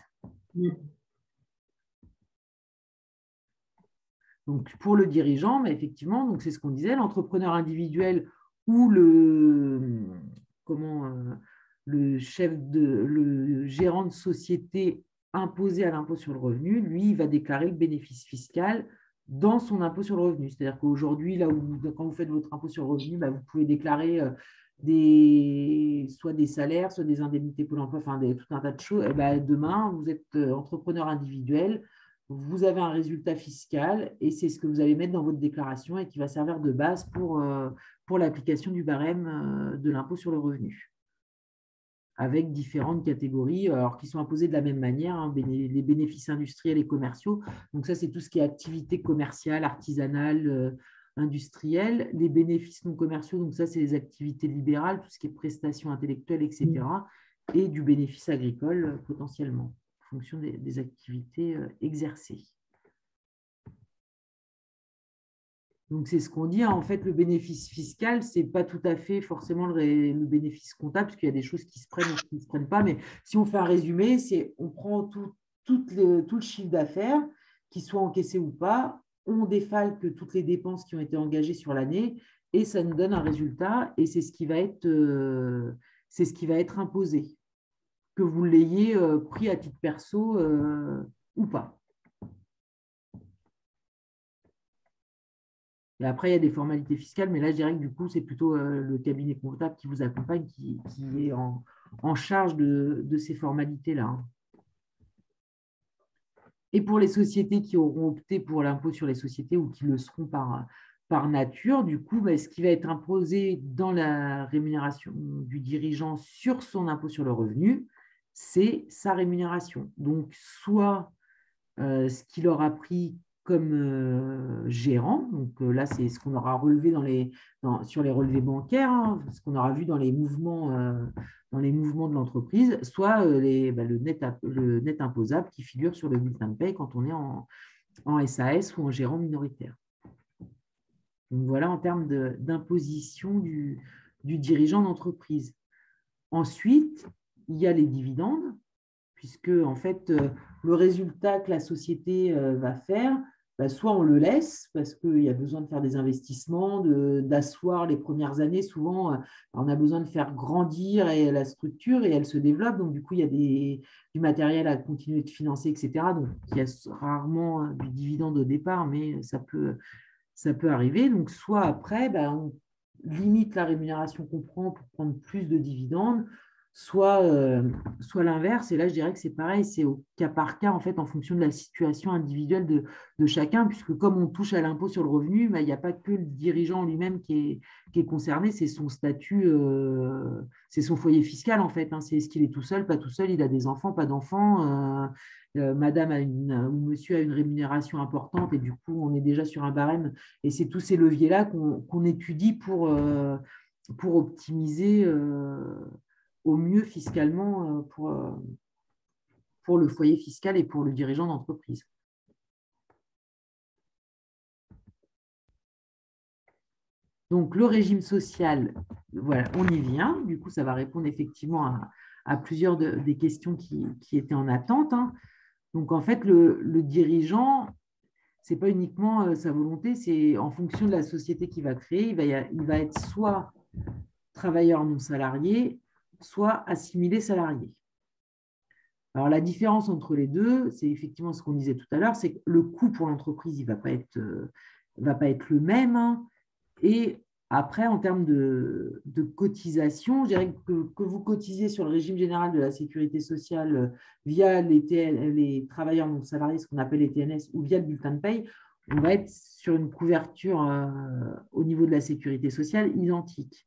Donc, pour le dirigeant, mais effectivement, donc c'est ce qu'on disait, l'entrepreneur individuel ou le gérant de société imposé à l'impôt sur le revenu, lui, il va déclarer le bénéfice fiscal dans son impôt sur le revenu. C'est-à-dire qu'aujourd'hui, là où quand vous faites votre impôt sur le revenu, vous pouvez déclarer soit des salaires, soit des indemnités pour l'emploi, enfin tout un tas de choses. Et demain, vous êtes entrepreneur individuel, vous avez un résultat fiscal et c'est ce que vous allez mettre dans votre déclaration et qui va servir de base pour l'application du barème de l'impôt sur le revenu, avec différentes catégories alors, qui sont imposées de la même manière, les bénéfices industriels et commerciaux. Donc ça, c'est tout ce qui est activité commerciale, artisanale, industrielle. Les bénéfices non commerciaux, donc ça, c'est les activités libérales, tout ce qui est prestations intellectuelles, etc. Et du bénéfice agricole, potentiellement, en fonction des activités exercées. Donc, c'est ce qu'on dit. En fait, le bénéfice fiscal, ce n'est pas tout à fait forcément le bénéfice comptable, parce qu'il y a des choses qui se prennent ou qui ne se prennent pas. Mais si on fait un résumé, on prend tout le chiffre d'affaires, qu'il soit encaissé ou pas, on défalque toutes les dépenses qui ont été engagées sur l'année et ça nous donne un résultat. Et c'est ce qui va être imposé, que vous l'ayez pris à titre perso ou pas. Et après, il y a des formalités fiscales, mais là, je dirais que du coup, c'est plutôt le cabinet comptable qui vous accompagne, qui est en charge de ces formalités-là. Et pour les sociétés qui auront opté pour l'impôt sur les sociétés ou qui le seront par nature, du coup, ce qui va être imposé dans la rémunération du dirigeant sur son impôt sur le revenu, c'est sa rémunération. Donc, soit ce qu'il aura pris comme gérant. Donc là, c'est ce qu'on aura relevé sur les relevés bancaires, ce qu'on aura vu dans les mouvements de l'entreprise, soit le net imposable qui figure sur le bulletin de paie quand on est en SAS ou en gérant minoritaire. Donc voilà en termes d'imposition du dirigeant d'entreprise. Ensuite, il y a les dividendes, puisque en fait, le résultat que la société va faire, soit on le laisse parce qu'il y a besoin de faire des investissements, d'asseoir les premières années. Souvent, on a besoin de faire grandir la structure et elle se développe. Donc, du coup, il y a du matériel à continuer de financer, etc. Donc, il y a rarement du dividende au départ, mais ça peut arriver. Donc, soit après, on limite la rémunération qu'on prend pour prendre plus de dividendes, soit l'inverse. Et là, je dirais que c'est pareil, c'est au cas par cas, en fait, en fonction de la situation individuelle de chacun, puisque comme on touche à l'impôt sur le revenu, il n'y a pas que le dirigeant lui-même qui est concerné, c'est son statut c'est son foyer fiscal, en fait. Hein. C'est est-ce qu'il est tout seul, pas tout seul, il a des enfants, pas d'enfants. Madame ou monsieur a une rémunération importante et du coup, on est déjà sur un barème. Et c'est tous ces leviers-là qu'on étudie pour optimiser au mieux fiscalement pour le foyer fiscal et pour le dirigeant d'entreprise. Donc, le régime social, voilà, on y vient. Du coup, ça va répondre effectivement à plusieurs des questions qui étaient en attente. Hein. Donc, en fait, le dirigeant, ce n'est pas uniquement sa volonté, c'est en fonction de la société qu'il va créer, il va être soit travailleur non salarié, soit assimilé salarié. Alors, la différence entre les deux, c'est effectivement ce qu'on disait tout à l'heure, c'est que le coût pour l'entreprise, il ne va pas être le même. Hein. Et après, en termes de cotisation, je dirais que vous cotisiez sur le régime général de la sécurité sociale via les travailleurs non salariés, ce qu'on appelle les TNS, ou via le bulletin de paye, on va être sur une couverture au niveau de la sécurité sociale identique.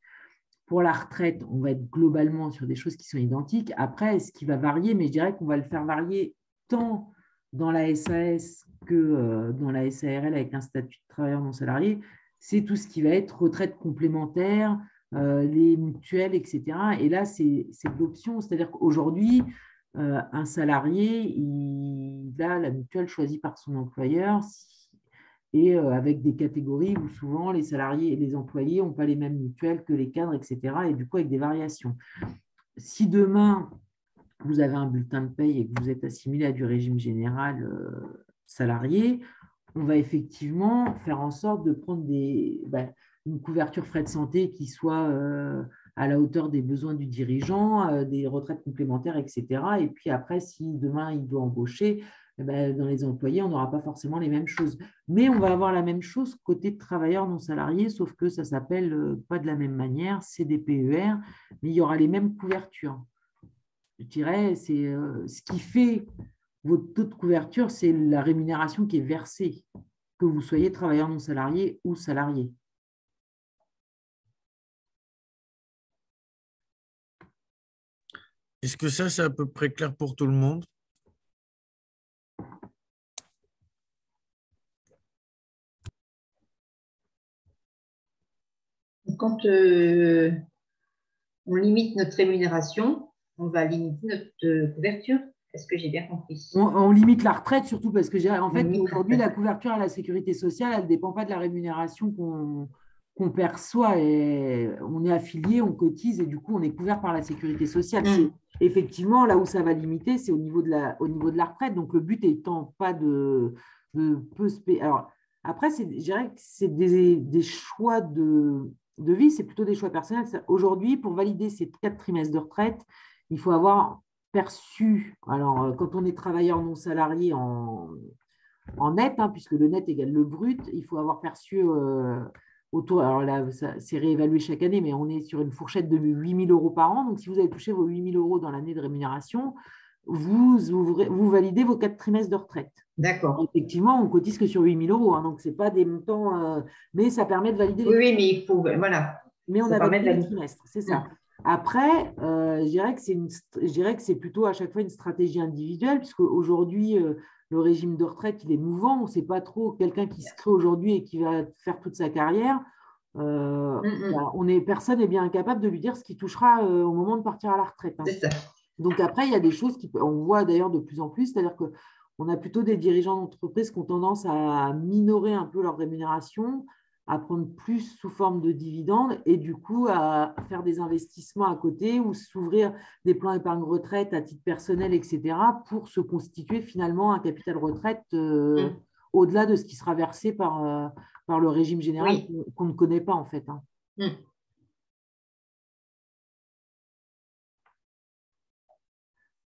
Pour la retraite, on va être globalement sur des choses qui sont identiques. Après, ce qui va varier, mais je dirais qu'on va le faire varier tant dans la SAS que dans la SARL avec un statut de travailleur non salarié, c'est tout ce qui va être retraite complémentaire, les mutuelles, etc. Et là, c'est de l'option, c'est-à-dire qu'aujourd'hui, un salarié, il a la mutuelle choisie par son employeur et avec des catégories où souvent les salariés et les employés n'ont pas les mêmes mutuelles que les cadres, etc. Et du coup, avec des variations. Si demain, vous avez un bulletin de paye et que vous êtes assimilé à du régime général salarié, on va effectivement faire en sorte de prendre une couverture frais de santé qui soit à la hauteur des besoins du dirigeant, des retraites complémentaires, etc. Et puis après, si demain il doit embaucher, dans les employés, on n'aura pas forcément les mêmes choses. Mais on va avoir la même chose côté de travailleurs non salariés, sauf que ça s'appelle pas de la même manière, c'est des PER, mais il y aura les mêmes couvertures. Je dirais, c'est ce qui fait votre taux de couverture, c'est la rémunération qui est versée, que vous soyez travailleur non salarié ou salarié. Est-ce que ça, c'est à peu près clair pour tout le monde? Quand on limite notre rémunération, on va limiter notre couverture. Est-ce que j'ai bien compris? On limite la retraite surtout parce que en fait, aujourd'hui, la couverture à la sécurité sociale, elle ne dépend pas de la rémunération qu'on perçoit. Et on est affilié, on cotise et du coup, on est couvert par la sécurité sociale. C'est effectivement là où ça va limiter, c'est au niveau de la retraite. Donc, le but étant pas de peu se payer. Alors, après, je dirais que c'est des choix de vie, c'est plutôt des choix personnels. Aujourd'hui, pour valider ces 4 trimestres de retraite, il faut avoir perçu, alors quand on est travailleur non salarié en net, hein, puisque le net égale le brut, il faut avoir perçu autour, alors là, c'est réévalué chaque année, mais on est sur une fourchette de 8 000 € par an. Donc, si vous avez touché vos 8 000 € dans l'année de rémunération, vous validez vos 4 trimestres de retraite. D'accord. Effectivement, on cotise que sur 8 000 €, hein, donc ce n'est pas des montants, mais ça permet de valider les mais il faut, voilà. Mais on a validé les trimestres, c'est ça. Après, je dirais que c'est plutôt à chaque fois une stratégie individuelle, puisque aujourd'hui, le régime de retraite, il est mouvant. On ne sait pas trop quelqu'un qui se crée aujourd'hui et qui va faire toute sa carrière. Personne n'est bien incapable de lui dire ce qu'il touchera au moment de partir à la retraite. Hein. C'est ça. Donc après, il y a des choses on voit d'ailleurs de plus en plus, c'est-à-dire qu'on a plutôt des dirigeants d'entreprise qui ont tendance à minorer un peu leur rémunération, à prendre plus sous forme de dividendes et du coup à faire des investissements à côté ou s'ouvrir des plans épargne retraite à titre personnel, etc. pour se constituer finalement un capital retraite au-delà de ce qui sera versé par le régime général qu'on ne connaît pas en fait. Hein.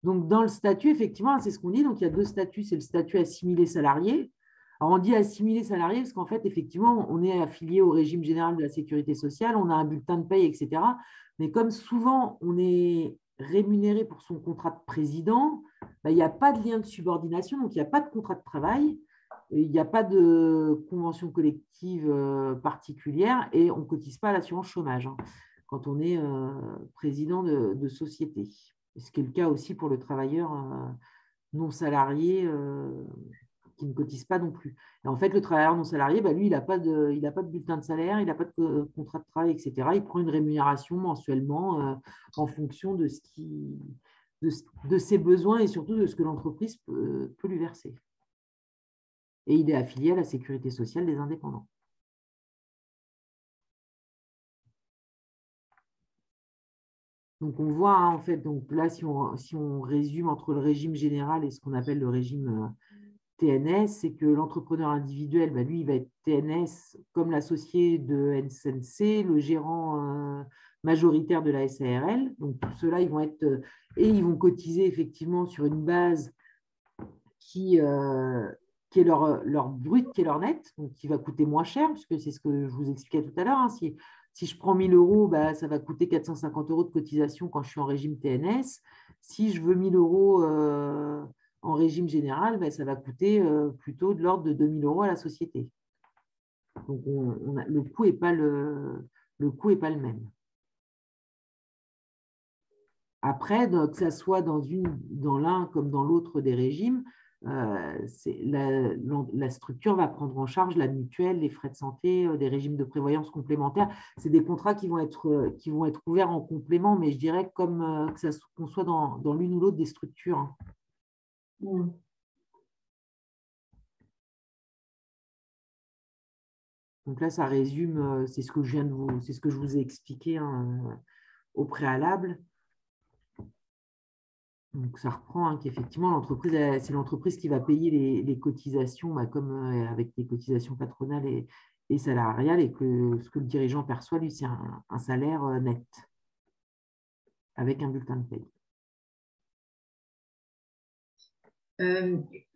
Donc dans le statut, effectivement, c'est ce qu'on dit. Donc il y a 2 statuts, c'est le statut assimilé salarié. Alors, on dit assimilé salarié parce qu'en fait, effectivement, on est affilié au régime général de la sécurité sociale, on a un bulletin de paye, etc. Mais comme souvent, on est rémunéré pour son contrat de président, il n'y a pas de lien de subordination, donc il n'y a pas de contrat de travail, il n'y a pas de convention collective particulière et on ne cotise pas à l'assurance chômage. Hein. quand on est président de société. Ce qui est le cas aussi pour le travailleur non salarié qui ne cotise pas non plus. Et en fait, le travailleur non salarié, lui, il n'a pas de bulletin de salaire, il n'a pas de contrat de travail, etc. Il prend une rémunération mensuellement en fonction de ses besoins et surtout de ce que l'entreprise peut lui verser. Et il est affilié à la sécurité sociale des indépendants. Donc, on voit, en fait, donc là, si on résume entre le régime général et ce qu'on appelle le régime TNS, c'est que l'entrepreneur individuel, lui, il va être TNS comme l'associé de SNC, le gérant majoritaire de la SARL. Donc, tous ceux-là, ils vont être et ils vont cotiser effectivement sur une base qui est leur brut, qui est leur net, donc qui va coûter moins cher, puisque c'est ce que je vous expliquais tout à l'heure. Hein. Si je prends 1 000 euros, ça va coûter 450 euros de cotisation quand je suis en régime TNS. Si je veux 1 000 euros en régime général, ça va coûter plutôt de l'ordre de 2 000 euros à la société. Donc, le coût n'est pas le même. Après, que ça soit dans l'un comme dans l'autre des régimes, la structure va prendre en charge la mutuelle, les frais de santé, des régimes de prévoyance complémentaires. C'est des contrats qui vont être ouverts en complément, mais je dirais comme qu'on soit dans l'une ou l'autre des structures. Hein. Mm. Donc là, ça résume, c'est ce que je vous ai expliqué au préalable. Donc, ça reprend qu'effectivement, l'entreprise, c'est l'entreprise qui va payer les cotisations, comme avec les cotisations patronales et salariales, et que ce que le dirigeant perçoit, lui, c'est un salaire net, avec un bulletin de paie.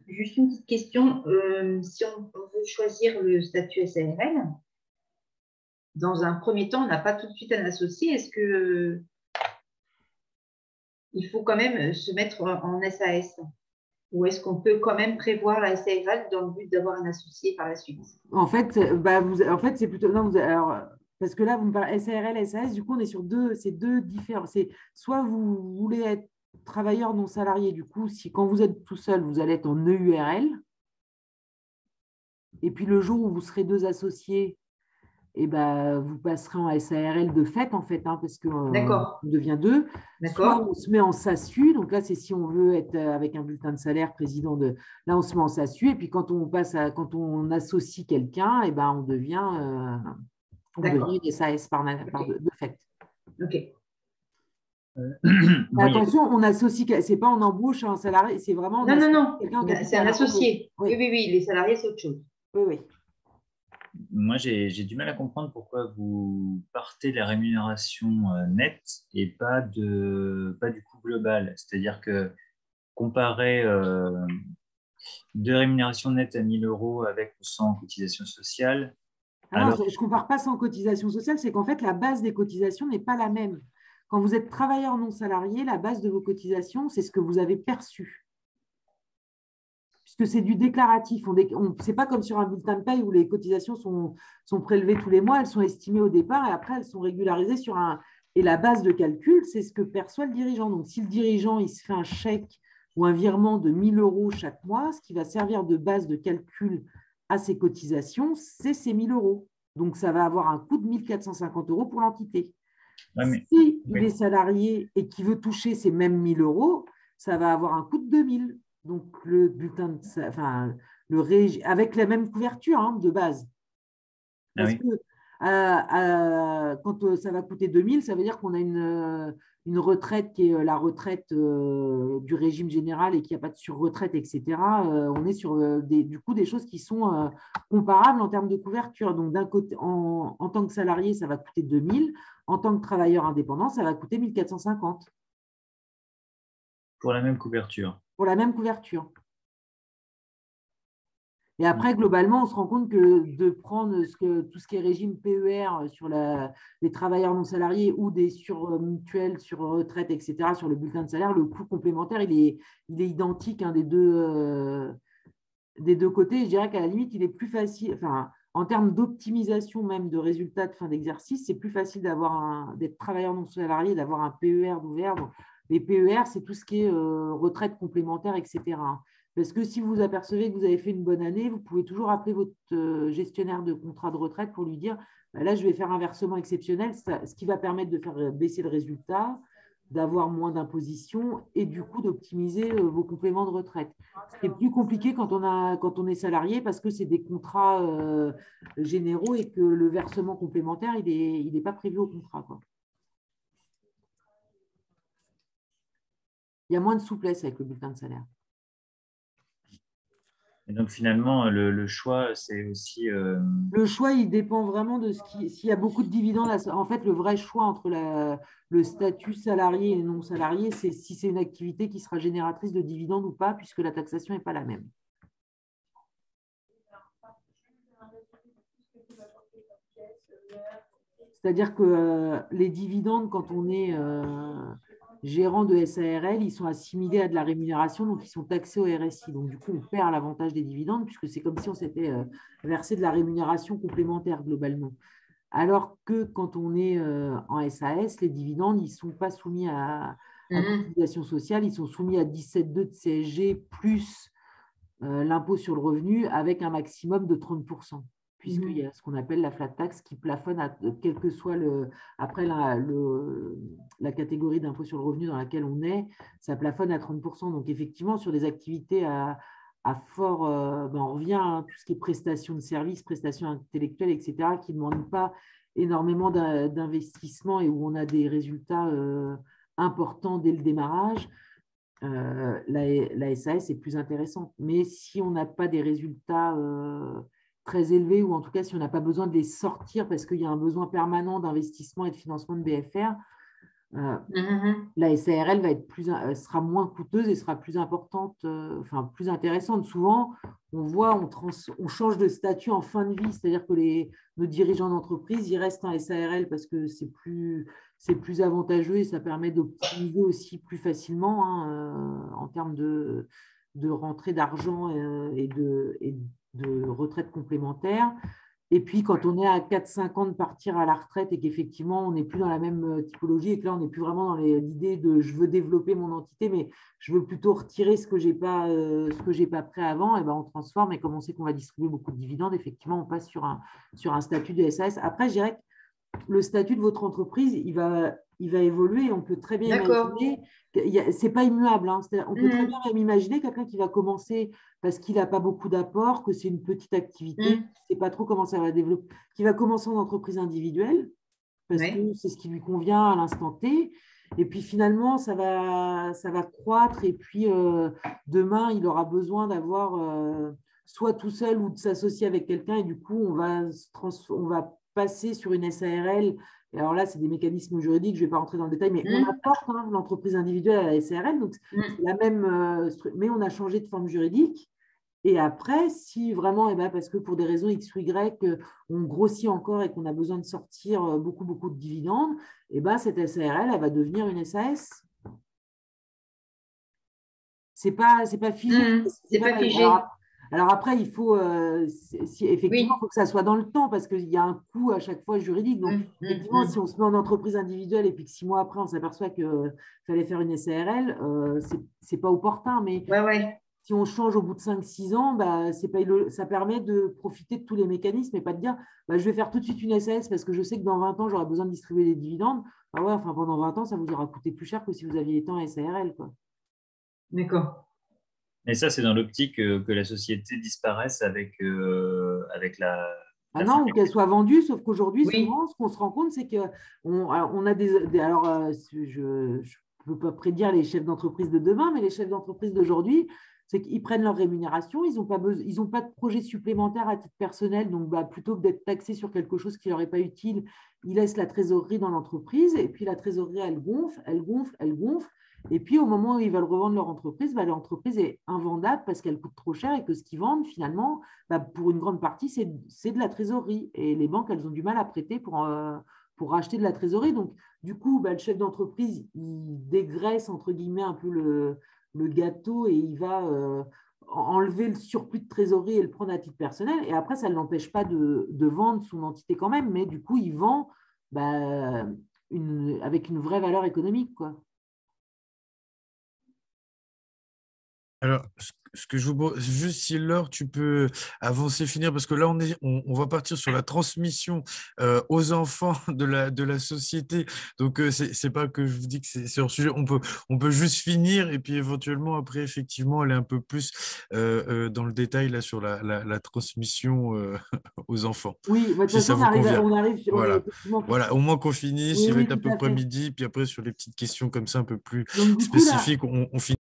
Juste une petite question. Si on veut choisir le statut SARL, dans un premier temps, on n'a pas tout de suite un associé. Est-ce que il faut quand même se mettre en SAS? Ou est-ce qu'on peut quand même prévoir la SARL dans le but d'avoir un associé par la suite? En fait, c'est plutôt… Non, alors, parce que là, vous me parlez SARL, SAS, du coup, on est sur c'est deux différents. Soit vous voulez être travailleur non salarié, du coup, quand vous êtes tout seul, vous allez être en EURL. Et puis, le jour où vous serez 2 associés, vous passerez en SARL de fait, parce qu'on devient 2. Soit on se met en SASU, donc là, c'est si on veut être avec un bulletin de salaire président de… Là, on se met en SASU, et puis quand on associe quelqu'un, on devient une SAS de fait. Ok. Attention, on associe, c'est pas on embauche un salarié, c'est vraiment… Non, c'est un associé. Oui, les salariés, c'est autre chose. Oui. Moi, j'ai du mal à comprendre pourquoi vous partez de la rémunération nette et pas du coût global. C'est-à-dire que comparer 2 rémunérations nettes à 1 000 euros avec ou sans cotisation sociale. Non, je ne compare pas sans cotisation sociale, c'est qu'en fait, la base des cotisations n'est pas la même. Quand vous êtes travailleur non salarié, la base de vos cotisations, c'est ce que vous avez perçu. Puisque c'est du déclaratif. Ce n'est pas comme sur un bulletin de paie où les cotisations sont prélevées tous les mois, elles sont estimées au départ et après elles sont régularisées sur un… Et la base de calcul, c'est ce que perçoit le dirigeant. Donc, si le dirigeant il se fait un chèque ou un virement de 1 000 euros chaque mois, ce qui va servir de base de calcul à ses cotisations, c'est ces 1 000 euros. Donc, ça va avoir un coût de 1 450 euros pour l'entité. Si il est salarié et qu'il veut toucher ces mêmes 1 000 euros, ça va avoir un coût de 2 000. Donc, le bulletin, avec la même couverture de base. Parce que quand ça va coûter 2 000, ça veut dire qu'on a une retraite qui est la retraite du régime général et qu'il n'y a pas de surretraite, etc. On est sur du coup des choses qui sont comparables en termes de couverture. Donc, d'un côté, en tant que salarié, ça va coûter 2 000. En tant que travailleur indépendant, ça va coûter 1 450. Pour la même couverture. Pour la même couverture. Et après, globalement, on se rend compte que de prendre tout ce qui est régime PER sur les travailleurs non salariés ou des surmutuelles, sur retraite, etc., sur le bulletin de salaire, le coût complémentaire, il est identique des deux côtés. Je dirais qu'à la limite, il est plus facile. Enfin, en termes d'optimisation même de résultats de fin d'exercice, c'est plus facile d'être travailleur non salarié, d'avoir un PER d'ouvert. Donc, les PER, c'est tout ce qui est retraite complémentaire, etc. Parce que si vous apercevez que vous avez fait une bonne année, vous pouvez toujours appeler votre gestionnaire de contrat de retraite pour lui dire bah là, je vais faire un versement exceptionnel, ce qui va permettre de faire baisser le résultat, d'avoir moins d'imposition et du coup d'optimiser vos compléments de retraite. C'est plus compliqué quand on est salarié parce que c'est des contrats généraux et que le versement complémentaire, il n'est pas prévu au contrat, quoi. Il y a moins de souplesse avec le bulletin de salaire. Et donc finalement, le choix, c'est aussi… Le choix, il dépend vraiment de s'il y a beaucoup de dividendes. En fait, le vrai choix entre le statut salarié et non salarié, c'est si c'est une activité qui sera génératrice de dividendes ou pas, puisque la taxation n'est pas la même. C'est-à-dire que les dividendes, quand on est gérant de SARL, ils sont assimilés à de la rémunération, donc ils sont taxés au RSI. Donc, du coup, on perd l'avantage des dividendes, puisque c'est comme si on s'était versé de la rémunération complémentaire globalement. Alors que quand on est en SAS, les dividendes, ils ne sont pas soumis à cotisation sociale, ils sont soumis à 17,2 de CSG plus l'impôt sur le revenu avec un maximum de 30%. Puisqu'il y a ce qu'on appelle la flat tax qui plafonne à quel que soit après la catégorie d'impôt sur le revenu dans laquelle on est, ça plafonne à 30%. Donc effectivement, sur des activités à fort, on revient à tout ce qui est prestations de services, prestations intellectuelles, etc., qui ne demandent pas énormément d'investissement et où on a des résultats importants dès le démarrage. La SAS est plus intéressante. Mais si on n'a pas des résultats très élevés, ou en tout cas si on n'a pas besoin de les sortir parce qu'il y a un besoin permanent d'investissement et de financement de BFR, la SARL sera moins coûteuse et sera plus importante, plus intéressante. Souvent, on voit, on change de statut en fin de vie, c'est-à-dire que nos dirigeants d'entreprise, ils restent en SARL parce que c'est plus avantageux et ça permet d'optimiser aussi plus facilement en termes de rentrée d'argent et de retraite complémentaire. Et puis, quand on est à 4-5 ans de partir à la retraite et qu'effectivement, on n'est plus dans la même typologie et que là, on n'est plus vraiment dans l'idée de je veux développer mon entité, mais je veux plutôt retirer ce que je n'ai pas pris avant, et ben, on transforme. Et comme on sait qu'on va distribuer beaucoup de dividendes, effectivement, on passe sur un statut de SAS. Après, je dirais que le statut de votre entreprise, il va évoluer. On peut très bien imaginer, ce n'est pas immuable. On peut très bien même imaginer quelqu'un qui va commencer parce qu'il n'a pas beaucoup d'apports, que c'est une petite activité, il ne sait pas trop comment ça va développer, qui va commencer en entreprise individuelle parce que c'est ce qui lui convient à l'instant T. Et puis finalement, ça va croître. Et puis demain, il aura besoin d'avoir soit tout seul ou de s'associer avec quelqu'un. Et du coup, on va passer sur une SARL. Et alors là, c'est des mécanismes juridiques, je ne vais pas rentrer dans le détail, mais on apporte l'entreprise individuelle à la SARL. Donc, c'est la même, mais on a changé de forme juridique. Et après, si vraiment, parce que pour des raisons X ou Y, on grossit encore et qu'on a besoin de sortir beaucoup, beaucoup de dividendes, cette SARL, elle va devenir une SAS. C'est pas figé. C'est pas figé. Alors après, il faut, effectivement, il faut que ça soit dans le temps parce qu'il y a un coût à chaque fois juridique. Donc, effectivement, si on se met en entreprise individuelle et puis que 6 mois après, on s'aperçoit qu'il fallait faire une SARL, c'est pas opportun. Mais si on change au bout de 5-6 ans, ça permet de profiter de tous les mécanismes et pas de dire je vais faire tout de suite une SAS parce que je sais que dans 20 ans, j'aurai besoin de distribuer des dividendes. Pendant 20 ans, ça vous aura coûté plus cher que si vous aviez été en SARL. D'accord. Et ça, c'est dans l'optique que la société disparaisse avec la… non, ou qu'elle soit vendue, sauf qu'aujourd'hui, souvent, ce qu'on se rend compte, c'est qu'on a alors, je ne peux pas prédire les chefs d'entreprise de demain, mais les chefs d'entreprise d'aujourd'hui, c'est qu'ils prennent leur rémunération, ils n'ont pas de projet supplémentaire à titre personnel, donc plutôt que d'être taxés sur quelque chose qui ne leur est pas utile, ils laissent la trésorerie dans l'entreprise, et puis la trésorerie, elle gonfle, elle gonfle, elle gonfle. Et puis, au moment où ils veulent revendre leur entreprise, l'entreprise est invendable parce qu'elle coûte trop cher et que ce qu'ils vendent, finalement, pour une grande partie, c'est de la trésorerie. Et les banques, elles ont du mal à prêter pour racheter de la trésorerie. Donc, du coup, le chef d'entreprise, il dégraisse, entre guillemets, un peu le gâteau et il va enlever le surplus de trésorerie et le prendre à titre personnel. Et après, ça ne l'empêche pas de vendre son entité quand même, mais du coup, il vend avec une vraie valeur économique, quoi. Alors, ce que je vous propose, juste si Laure, tu peux avancer, finir, parce que là, on va partir sur la transmission aux enfants de la société. Donc, c'est pas que je vous dis que c'est hors sujet. On peut juste finir et puis éventuellement, après, effectivement, aller un peu plus dans le détail là, sur la transmission aux enfants. Oui, de toute Si ça façon, vous convient. on est Voilà. effectivement… Voilà, au moins qu'on finisse, Oui, il va oui, être à tout peu à près fait. midi, puis après, sur les petites questions comme ça, un peu plus Donc, spécifiques, on finit.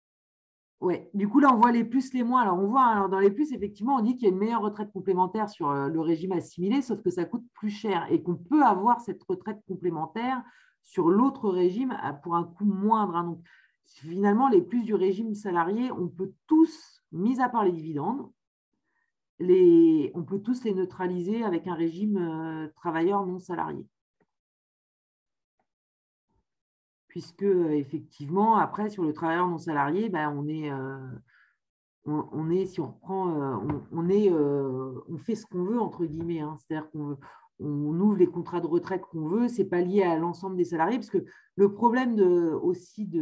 ouais. Du coup, là, on voit les plus, les moins. Alors, on voit, alors, dans les plus, effectivement, on dit qu'il y a une meilleure retraite complémentaire sur le régime assimilé, sauf que ça coûte plus cher et qu'on peut avoir cette retraite complémentaire sur l'autre régime pour un coût moindre, hein. Donc, finalement, les plus du régime salarié, on peut tous, mis à part les dividendes, on peut tous les neutraliser avec un régime travailleur non salarié. Puisque, effectivement, après, sur le travailleur non salarié, on est, si on reprend, on fait ce qu'on veut, entre guillemets, hein. C'est-à-dire on ouvre les contrats de retraite qu'on veut, ce n'est pas lié à l'ensemble des salariés, parce que le problème aussi du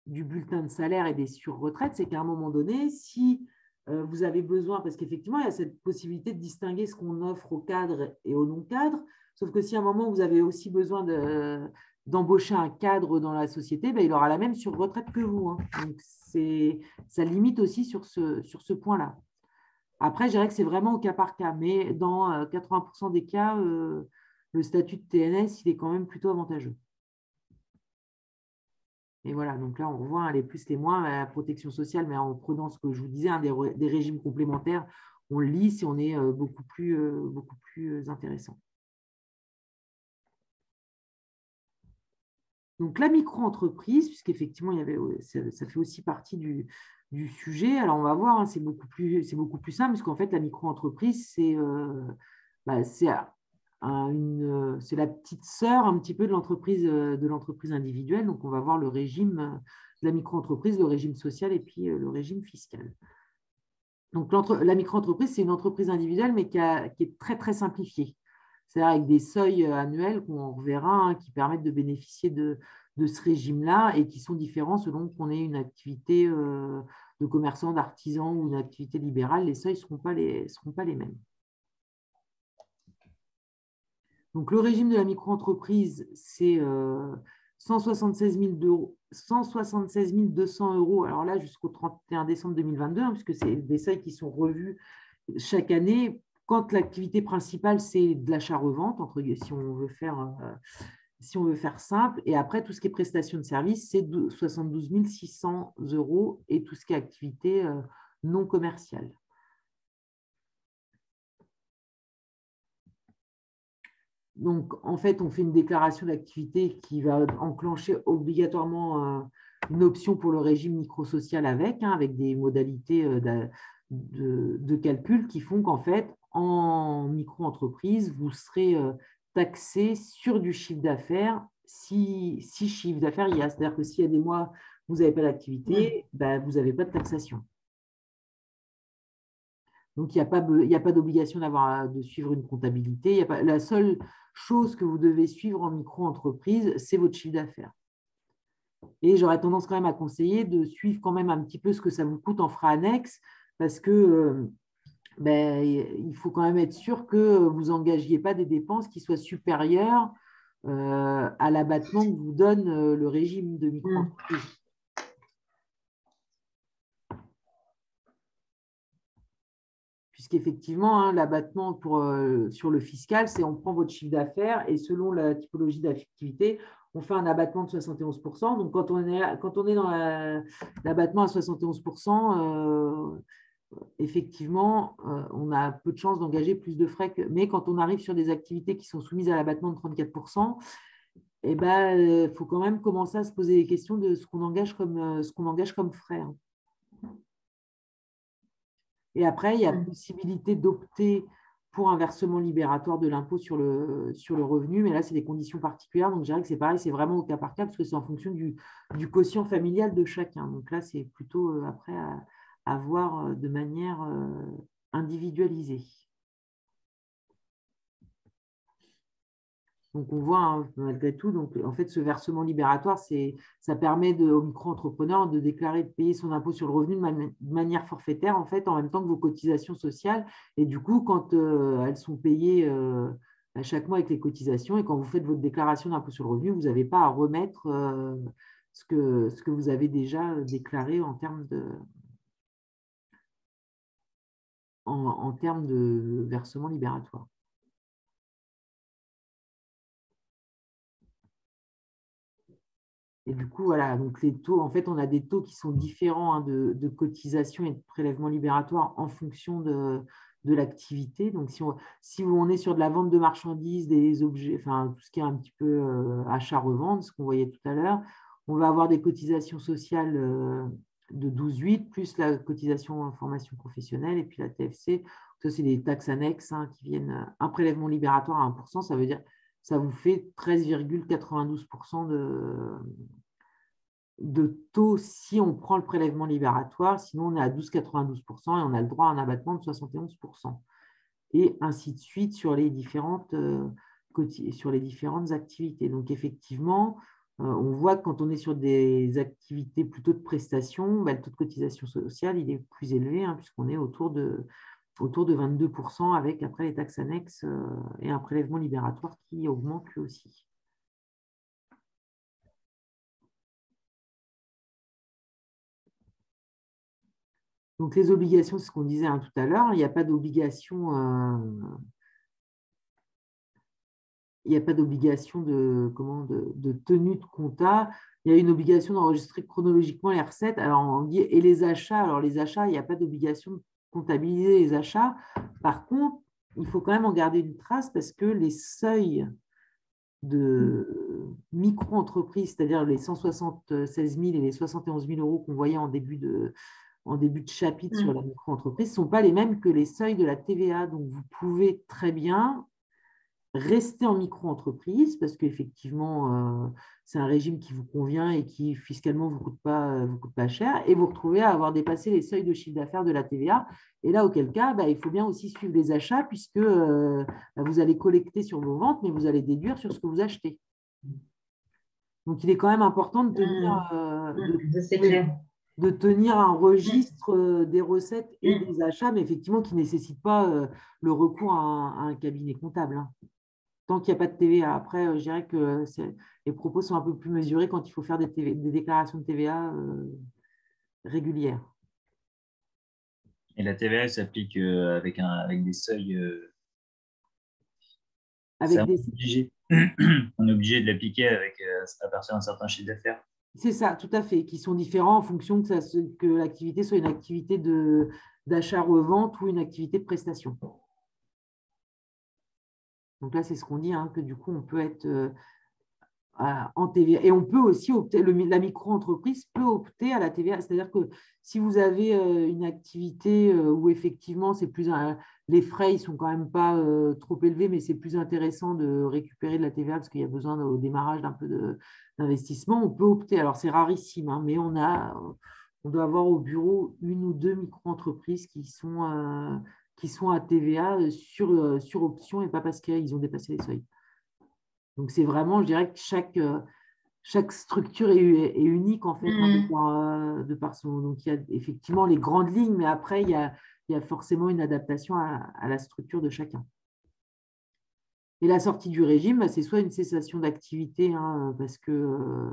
bulletin de salaire et des surretraites, c'est qu'à un moment donné, si vous avez besoin, parce qu'effectivement, il y a cette possibilité de distinguer ce qu'on offre aux cadres et aux non-cadres, sauf que si à un moment, vous avez aussi besoin d'embaucher un cadre dans la société, il aura la même sur-retraite que vous, hein. Donc, ça limite aussi sur ce point-là. Après, je dirais que c'est vraiment au cas par cas, mais dans 80% des cas, le statut de TNS, il est quand même plutôt avantageux. Et voilà, donc là, on revoit les plus, les moins, la protection sociale, mais en prenant ce que je vous disais, des régimes complémentaires, on le lit si on est beaucoup plus intéressant. Donc, la micro-entreprise, puisqu'effectivement, ça fait aussi partie du sujet. Alors, on va voir, hein, c'est beaucoup plus simple, parce qu'en fait, la micro-entreprise, c'est la petite sœur un petit peu de l'entreprise individuelle. Donc, on va voir le régime de la micro-entreprise, le régime social et puis le régime fiscal. Donc, la micro-entreprise, c'est une entreprise individuelle, mais qui est très, très simplifiée. C'est-à-dire avec des seuils annuels qu'on reverra, hein, qui permettent de bénéficier de ce régime-là et qui sont différents selon qu'on ait une activité de commerçant, d'artisan ou une activité libérale. Les seuils ne seront pas les mêmes. Donc, le régime de la micro-entreprise, c'est 176 200 €. Alors là, jusqu'au 31 décembre 2022, hein, puisque c'est des seuils qui sont revus chaque année. Quand l'activité principale, c'est de l'achat-revente, si on veut faire simple. Et après, tout ce qui est prestation de service, c'est 72 600 € et tout ce qui est activité non commerciale. Donc, en fait, on fait une déclaration d'activité qui va enclencher obligatoirement une option pour le régime microsocial avec des modalités de calcul qui font qu'en fait, en micro-entreprise, vous serez taxé sur du chiffre d'affaires si chiffre d'affaires il y a. C'est-à-dire que s'il y a des mois où vous n'avez pas d'activité, vous n'avez pas de taxation. Donc, il n'y a pas d'obligation de suivre une comptabilité. La seule chose que vous devez suivre en micro-entreprise, c'est votre chiffre d'affaires. Et j'aurais tendance quand même à conseiller de suivre quand même un petit peu ce que ça vous coûte en frais annexes, parce que il faut quand même être sûr que vous n'engagiez pas des dépenses qui soient supérieures à l'abattement que vous donne le régime de micro-entreprise. Puisqu'effectivement, hein, l'abattement sur le fiscal, c'est on prend votre chiffre d'affaires et selon la typologie d'activité, on fait un abattement de 71%. Donc, quand on est dans l'abattement à 71%, effectivement, on a peu de chances d'engager plus de frais. Mais quand on arrive sur des activités qui sont soumises à l'abattement de 34%, faut quand même commencer à se poser des questions de ce qu'on engage comme frais, hein. Et après, il y a possibilité d'opter pour un versement libératoire de l'impôt sur le revenu, mais là, c'est des conditions particulières. Donc, je dirais que c'est pareil, c'est vraiment au cas par cas, parce que c'est en fonction du quotient familial de chacun. Donc là, c'est plutôt après à voir de manière individualisée. Donc, on voit hein, malgré tout, donc, en fait, ce versement libératoire, ça permet aux micro-entrepreneurs de déclarer, de payer son impôt sur le revenu de manière forfaitaire, en fait, en même temps que vos cotisations sociales. Et du coup, quand elles sont payées à chaque mois avec les cotisations, et quand vous faites votre déclaration d'impôt sur le revenu, vous n'avez pas à remettre ce que vous avez déjà déclaré en termes de versement libératoire. Et du coup, voilà, donc les taux, en fait, on a des taux qui sont différents hein, de cotisation et de prélèvement libératoire en fonction de l'activité. Donc, si on est sur de la vente de marchandises, des objets, enfin, tout ce qui est un petit peu achat-revente, ce qu'on voyait tout à l'heure, on va avoir des cotisations sociales de 12,8 plus la cotisation en formation professionnelle et puis la TFC. Ça, c'est des taxes annexes hein, qui viennent, un prélèvement libératoire à 1%, ça veut dire ça vous fait 13,92% de taux si on prend le prélèvement libératoire. Sinon, on est à 12,92% et on a le droit à un abattement de 71%. Et ainsi de suite sur les différentes activités. Donc, effectivement, on voit que quand on est sur des activités plutôt de prestations, le taux de cotisation sociale il est plus élevé hein, puisqu'on est autour de 22% avec après les taxes annexes et un prélèvement libératoire qui augmente lui aussi. Donc les obligations, c'est ce qu'on disait hein, tout à l'heure, il n'y a pas d'obligation de tenue de compta. Il y a une obligation d'enregistrer chronologiquement les recettes. Alors on dit et les achats. Alors les achats, il n'y a pas d'obligation de comptabiliser les achats. Par contre, il faut quand même en garder une trace parce que les seuils de micro-entreprise, c'est-à-dire les 176 000 et les 71 000 euros qu'on voyait en début de chapitre sur la micro-entreprise, ne sont pas les mêmes que les seuils de la TVA. Donc, vous pouvez très bien rester en micro-entreprise parce qu'effectivement, c'est un régime qui vous convient et qui fiscalement ne vous coûte pas cher et vous retrouvez à avoir dépassé les seuils de chiffre d'affaires de la TVA. Et là, auquel cas, il faut bien aussi suivre les achats puisque vous allez collecter sur vos ventes, mais vous allez déduire sur ce que vous achetez. Donc, il est quand même important de tenir un registre des recettes et des achats, mais effectivement qui ne nécessite pas le recours à un cabinet comptable. Hein. Tant qu'il n'y a pas de TVA. Après, je dirais que les propos sont un peu plus mesurés quand il faut faire des déclarations de TVA régulières. Et la TVA s'applique avec des seuils. On est obligé de l'appliquer à partir d'un certain chiffre d'affaires. C'est ça, tout à fait, qui sont différents en fonction que l'activité soit une activité d'achat-revente ou une activité de prestation. Donc là, c'est ce qu'on dit, hein, que du coup, on peut être en TVA. Et on peut aussi opter, la micro-entreprise peut opter à la TVA. C'est-à-dire que si vous avez une activité où effectivement, les frais ne sont quand même pas trop élevés, mais c'est plus intéressant de récupérer de la TVA parce qu'il y a besoin au démarrage d'un peu d'investissement, on peut opter. Alors, c'est rarissime, hein, mais on doit avoir au bureau une ou deux micro-entreprises qui sont à TVA sur option et pas parce qu'ils ont dépassé les seuils. Donc, c'est vraiment, je dirais que chaque structure est unique en fait, de par son. Donc, il y a effectivement les grandes lignes, mais après, il y a forcément une adaptation à la structure de chacun. Et la sortie du régime, c'est soit une cessation d'activité hein, parce que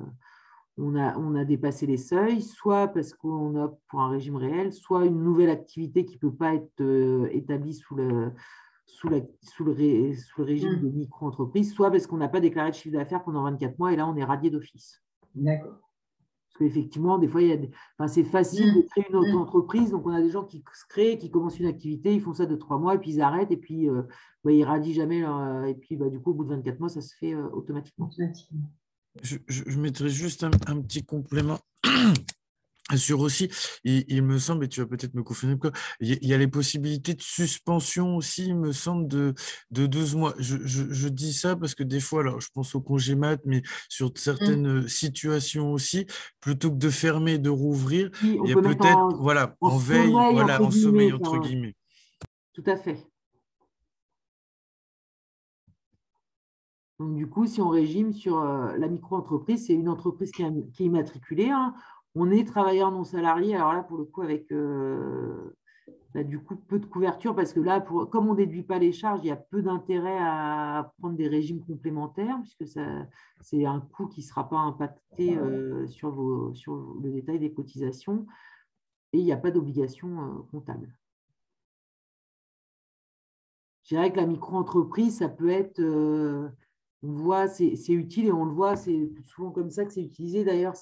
on a dépassé les seuils, soit parce qu'on opte pour un régime réel, soit une nouvelle activité qui ne peut pas être établie sous le régime de micro-entreprise, soit parce qu'on n'a pas déclaré de chiffre d'affaires pendant 24 mois et là, on est radié d'office. D'accord. Parce qu'effectivement, des fois, c'est facile de créer une auto-entreprise. Donc, on a des gens qui se créent, qui commencent une activité, ils font ça de 3 mois et puis ils arrêtent et puis ils radient jamais. Et puis, du coup, au bout de 24 mois, ça se fait automatiquement. Je mettrais juste un petit complément. sur aussi, il me semble, et tu vas peut-être me confirmer, il y a les possibilités de suspension aussi, il me semble, de 12 mois. Je dis ça parce que des fois, alors je pense au congé mat, mais sur certaines situations aussi, plutôt que de fermer et de rouvrir, Oui, on il y a peut mettre peut-être, voilà, en en veille, sommeil, voilà, entre en sommeil, guillemets. entre Enfin, guillemets. tout à fait. Donc, du coup, si on régime sur la micro-entreprise, c'est une entreprise qui est immatriculée, hein. On est travailleur non salarié. Alors là, pour le coup, avec bah, du coup, peu de couverture, parce que là, comme on ne déduit pas les charges, il y a peu d'intérêt à prendre des régimes complémentaires, puisque c'est un coût qui ne sera pas impacté sur le détail des cotisations, et il n'y a pas d'obligation comptable. Je dirais que la micro-entreprise, ça peut être, on voit, c'est utile et on le voit, c'est souvent comme ça que c'est utilisé. D'ailleurs,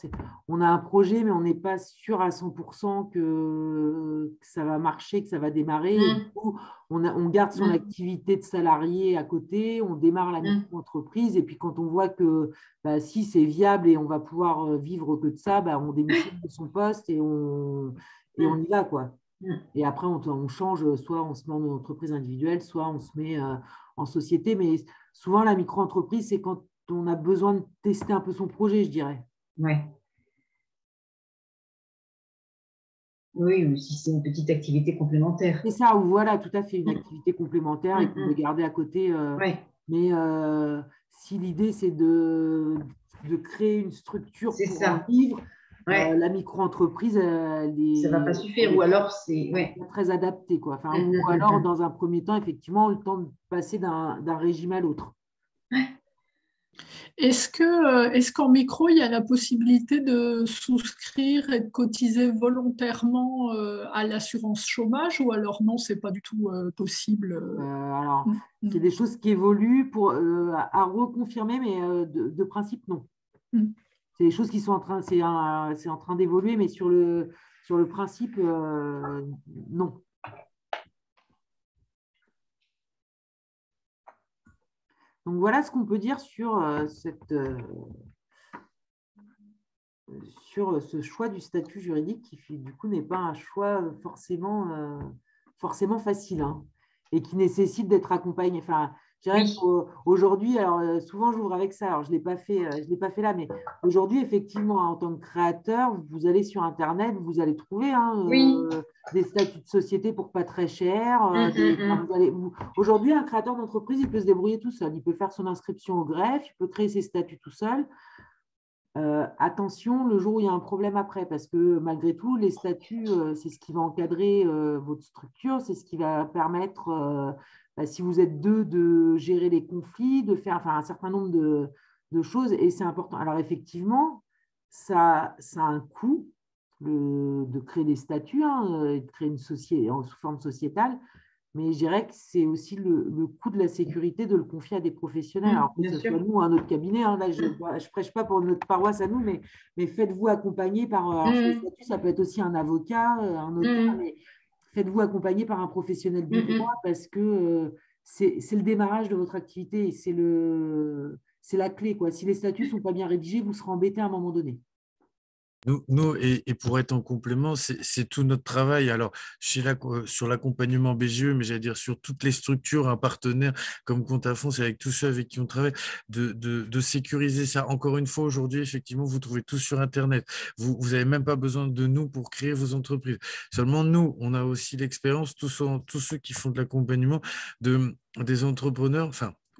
on a un projet, mais on n'est pas sûr à 100% que ça va marcher, que ça va démarrer. Et du coup, on garde son activité de salarié à côté, on démarre la micro-entreprise. Et puis, quand on voit que bah, si c'est viable et on va pouvoir vivre que de ça, bah, on démissionne de son poste et on y va, quoi. Et après, on change, soit on se met en entreprise individuelle, soit on se met en société. Mais souvent, la micro-entreprise, c'est quand on a besoin de tester un peu son projet, je dirais. Ouais. Oui, ou si c'est une petite activité complémentaire. C'est ça, ou voilà, tout à fait, une activité complémentaire et qu'on veut garder à côté. Ouais. Mais si l'idée, c'est de créer une structure C'est pour en ça. vivre, Ouais. la micro-entreprise, Ça ne va pas suffire, ou alors c'est. Ouais. pas très adapté, quoi. Enfin, ou alors, dans un premier temps, effectivement, le temps de passer d'un régime à l'autre. Est-ce qu'en micro, il y a la possibilité de souscrire et de cotiser volontairement à l'assurance chômage, ou alors non, c'est pas du tout possible? Alors, c'est des choses qui évoluent à reconfirmer, mais de principe, non. C'est des choses qui sont c'est en train d'évoluer, mais sur le principe, non. Donc voilà ce qu'on peut dire sur ce choix du statut juridique qui, du coup, n'est pas un choix forcément facile, hein, et qui nécessite d'être accompagné. Enfin, je dirais qu'aujourd'hui, alors souvent j'ouvre avec ça, alors je ne l'ai pas fait là, mais aujourd'hui, effectivement, en tant que créateur, vous allez sur Internet, vous allez trouver des statuts de société pour pas très cher. Aujourd'hui, un créateur d'entreprise, il peut se débrouiller tout seul. Il peut faire son inscription au greffe, il peut créer ses statuts tout seul. Attention le jour où il y a un problème après, parce que malgré tout, les statuts, c'est ce qui va encadrer votre structure, c'est ce qui va permettre, si vous êtes deux, de gérer les conflits, de faire un certain nombre de choses, et c'est important. Alors effectivement, ça a un coût de créer des statuts, et de créer une société sous forme sociétale, mais je dirais que c'est aussi le coût de la sécurité de le confier à des professionnels. Alors que ce soit nous ou un autre cabinet, hein, là, je ne prêche pas pour notre paroisse à nous, mais faites-vous accompagner par… Alors, sur les statuts, ça peut être aussi un avocat, un notaire, mais faites-vous accompagner par un professionnel du droit, parce que c'est le démarrage de votre activité et c'est la clé, quoi. Si les statuts ne sont pas bien rédigés, vous serez embêté à un moment donné. Nous, et pour être en complément, c'est tout notre travail. Alors, sur l'accompagnement BGE, mais j'allais dire sur toutes les structures, un partenaire comme Compte-à-Fond, c'est avec tous ceux avec qui on travaille, de sécuriser ça. Encore une fois, aujourd'hui, effectivement, vous trouvez tout sur Internet. Vous n'avez même pas besoin de nous pour créer vos entreprises. Seulement, nous, on a aussi l'expérience, tous ceux qui font de l'accompagnement, des entrepreneurs,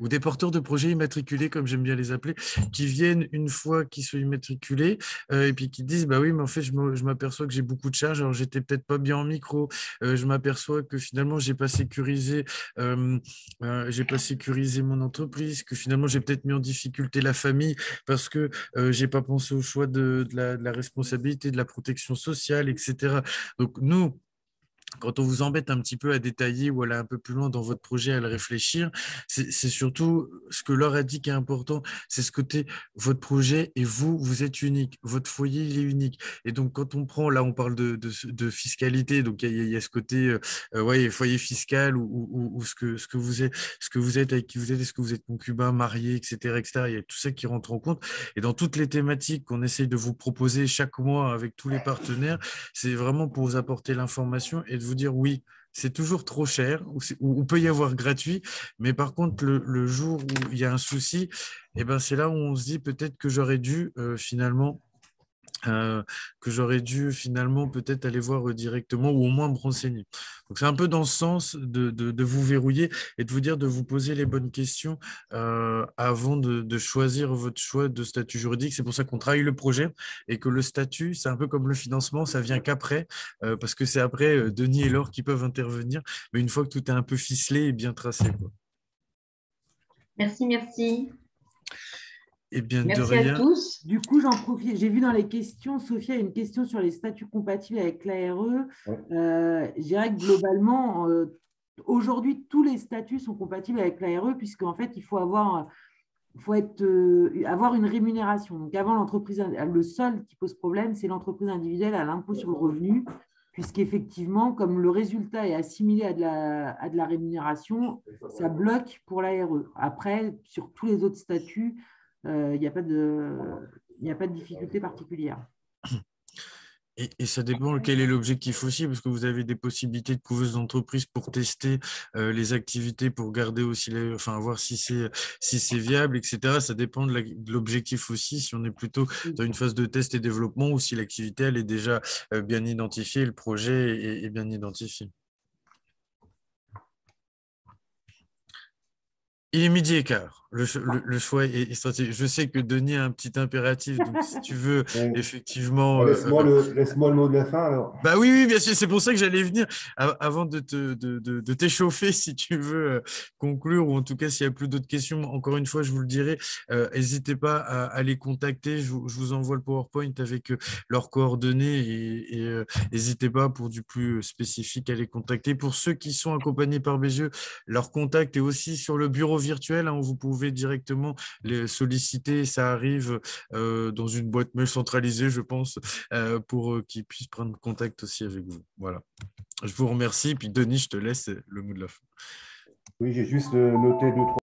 ou des porteurs de projets immatriculés, comme j'aime bien les appeler, qui viennent une fois qu'ils sont immatriculés, et puis qui disent, bah oui, mais en fait, je m'aperçois que j'ai beaucoup de charges, alors j'étais peut-être pas bien en micro, je m'aperçois que finalement, j'ai pas sécurisé mon entreprise, que finalement, j'ai peut-être mis en difficulté la famille parce que j'ai pas pensé au choix de la responsabilité, de la protection sociale, etc. Donc, nous, quand on vous embête un petit peu à détailler ou aller un peu plus loin dans votre projet, à le réfléchir, c'est surtout ce que Laure a dit qui est important, c'est ce côté, votre projet et vous, vous êtes unique, votre foyer, il est unique. Et donc, quand on prend, là, on parle de fiscalité, donc il y a ce côté, ouais, foyer fiscal ou ce que vous êtes, avec qui vous êtes, est-ce que vous êtes concubin, marié, etc., etc. Il y a tout ça qui rentre en compte. Et dans toutes les thématiques qu'on essaye de vous proposer chaque mois avec tous les partenaires, c'est vraiment pour vous apporter l'information et de vous dire oui, c'est toujours trop cher, ou peut y avoir gratuit, mais par contre, le jour où il y a un souci, eh ben, c'est là où on se dit peut-être que j'aurais dû finalement peut-être aller voir directement ou au moins me renseigner. Donc c'est un peu dans ce sens de vous verrouiller et de vous dire de vous poser les bonnes questions avant de choisir votre choix de statut juridique. C'est pour ça qu'on travaille le projet et que le statut, c'est un peu comme le financement, ça vient qu'après, parce que c'est après Denis et Laure qui peuvent intervenir, mais une fois que tout est un peu ficelé et bien tracé, quoi. Merci, merci. Eh bien, de Merci à rien. tous. Du coup, j'en profite. J'ai vu dans les questions, Sophia, une question sur les statuts compatibles avec l'ARE. Ouais. Je dirais que globalement, aujourd'hui, tous les statuts sont compatibles avec l'ARE, puisqu'en fait, il faut avoir une rémunération. Donc, avant l'entreprise, le seul qui pose problème, c'est l'entreprise individuelle à l'impôt sur le revenu, puisqu'effectivement, comme le résultat est assimilé à de la rémunération, ça bloque pour l'ARE. Après, sur tous les autres statuts, il n'y a pas de difficulté particulière. Et ça dépend quel est l'objectif aussi, parce que vous avez des possibilités de couveuse d'entreprise pour tester les activités, pour garder aussi, enfin, voir si c'est viable, etc. Ça dépend de l'objectif aussi, si on est plutôt dans une phase de test et développement ou si l'activité, elle est déjà bien identifiée, le projet est bien identifié. Il est 12h15. Le choix est stratégique. Je sais que Denis a un petit impératif, donc si tu veux, Ouais. effectivement. Laisse-moi le mot de la fin alors. Bah oui, bien sûr, c'est pour ça que j'allais venir avant de t'échauffer, si tu veux conclure, ou en tout cas, s'il n'y a plus d'autres questions, encore une fois, je vous le dirai, n'hésitez pas à les contacter. Je vous envoie le PowerPoint avec leurs coordonnées et n'hésitez pas pour du plus spécifique à les contacter. Pour ceux qui sont accompagnés par Bézieux, leur contact est aussi sur le bureau virtuel, hein, où vous pouvez directement les solliciter. Ça arrive dans une boîte mail centralisée, je pense, pour qu'ils puissent prendre contact aussi avec vous. Voilà. Je vous remercie. Puis Denis, je te laisse le mot de la fin. Oui, j'ai juste noté deux, trois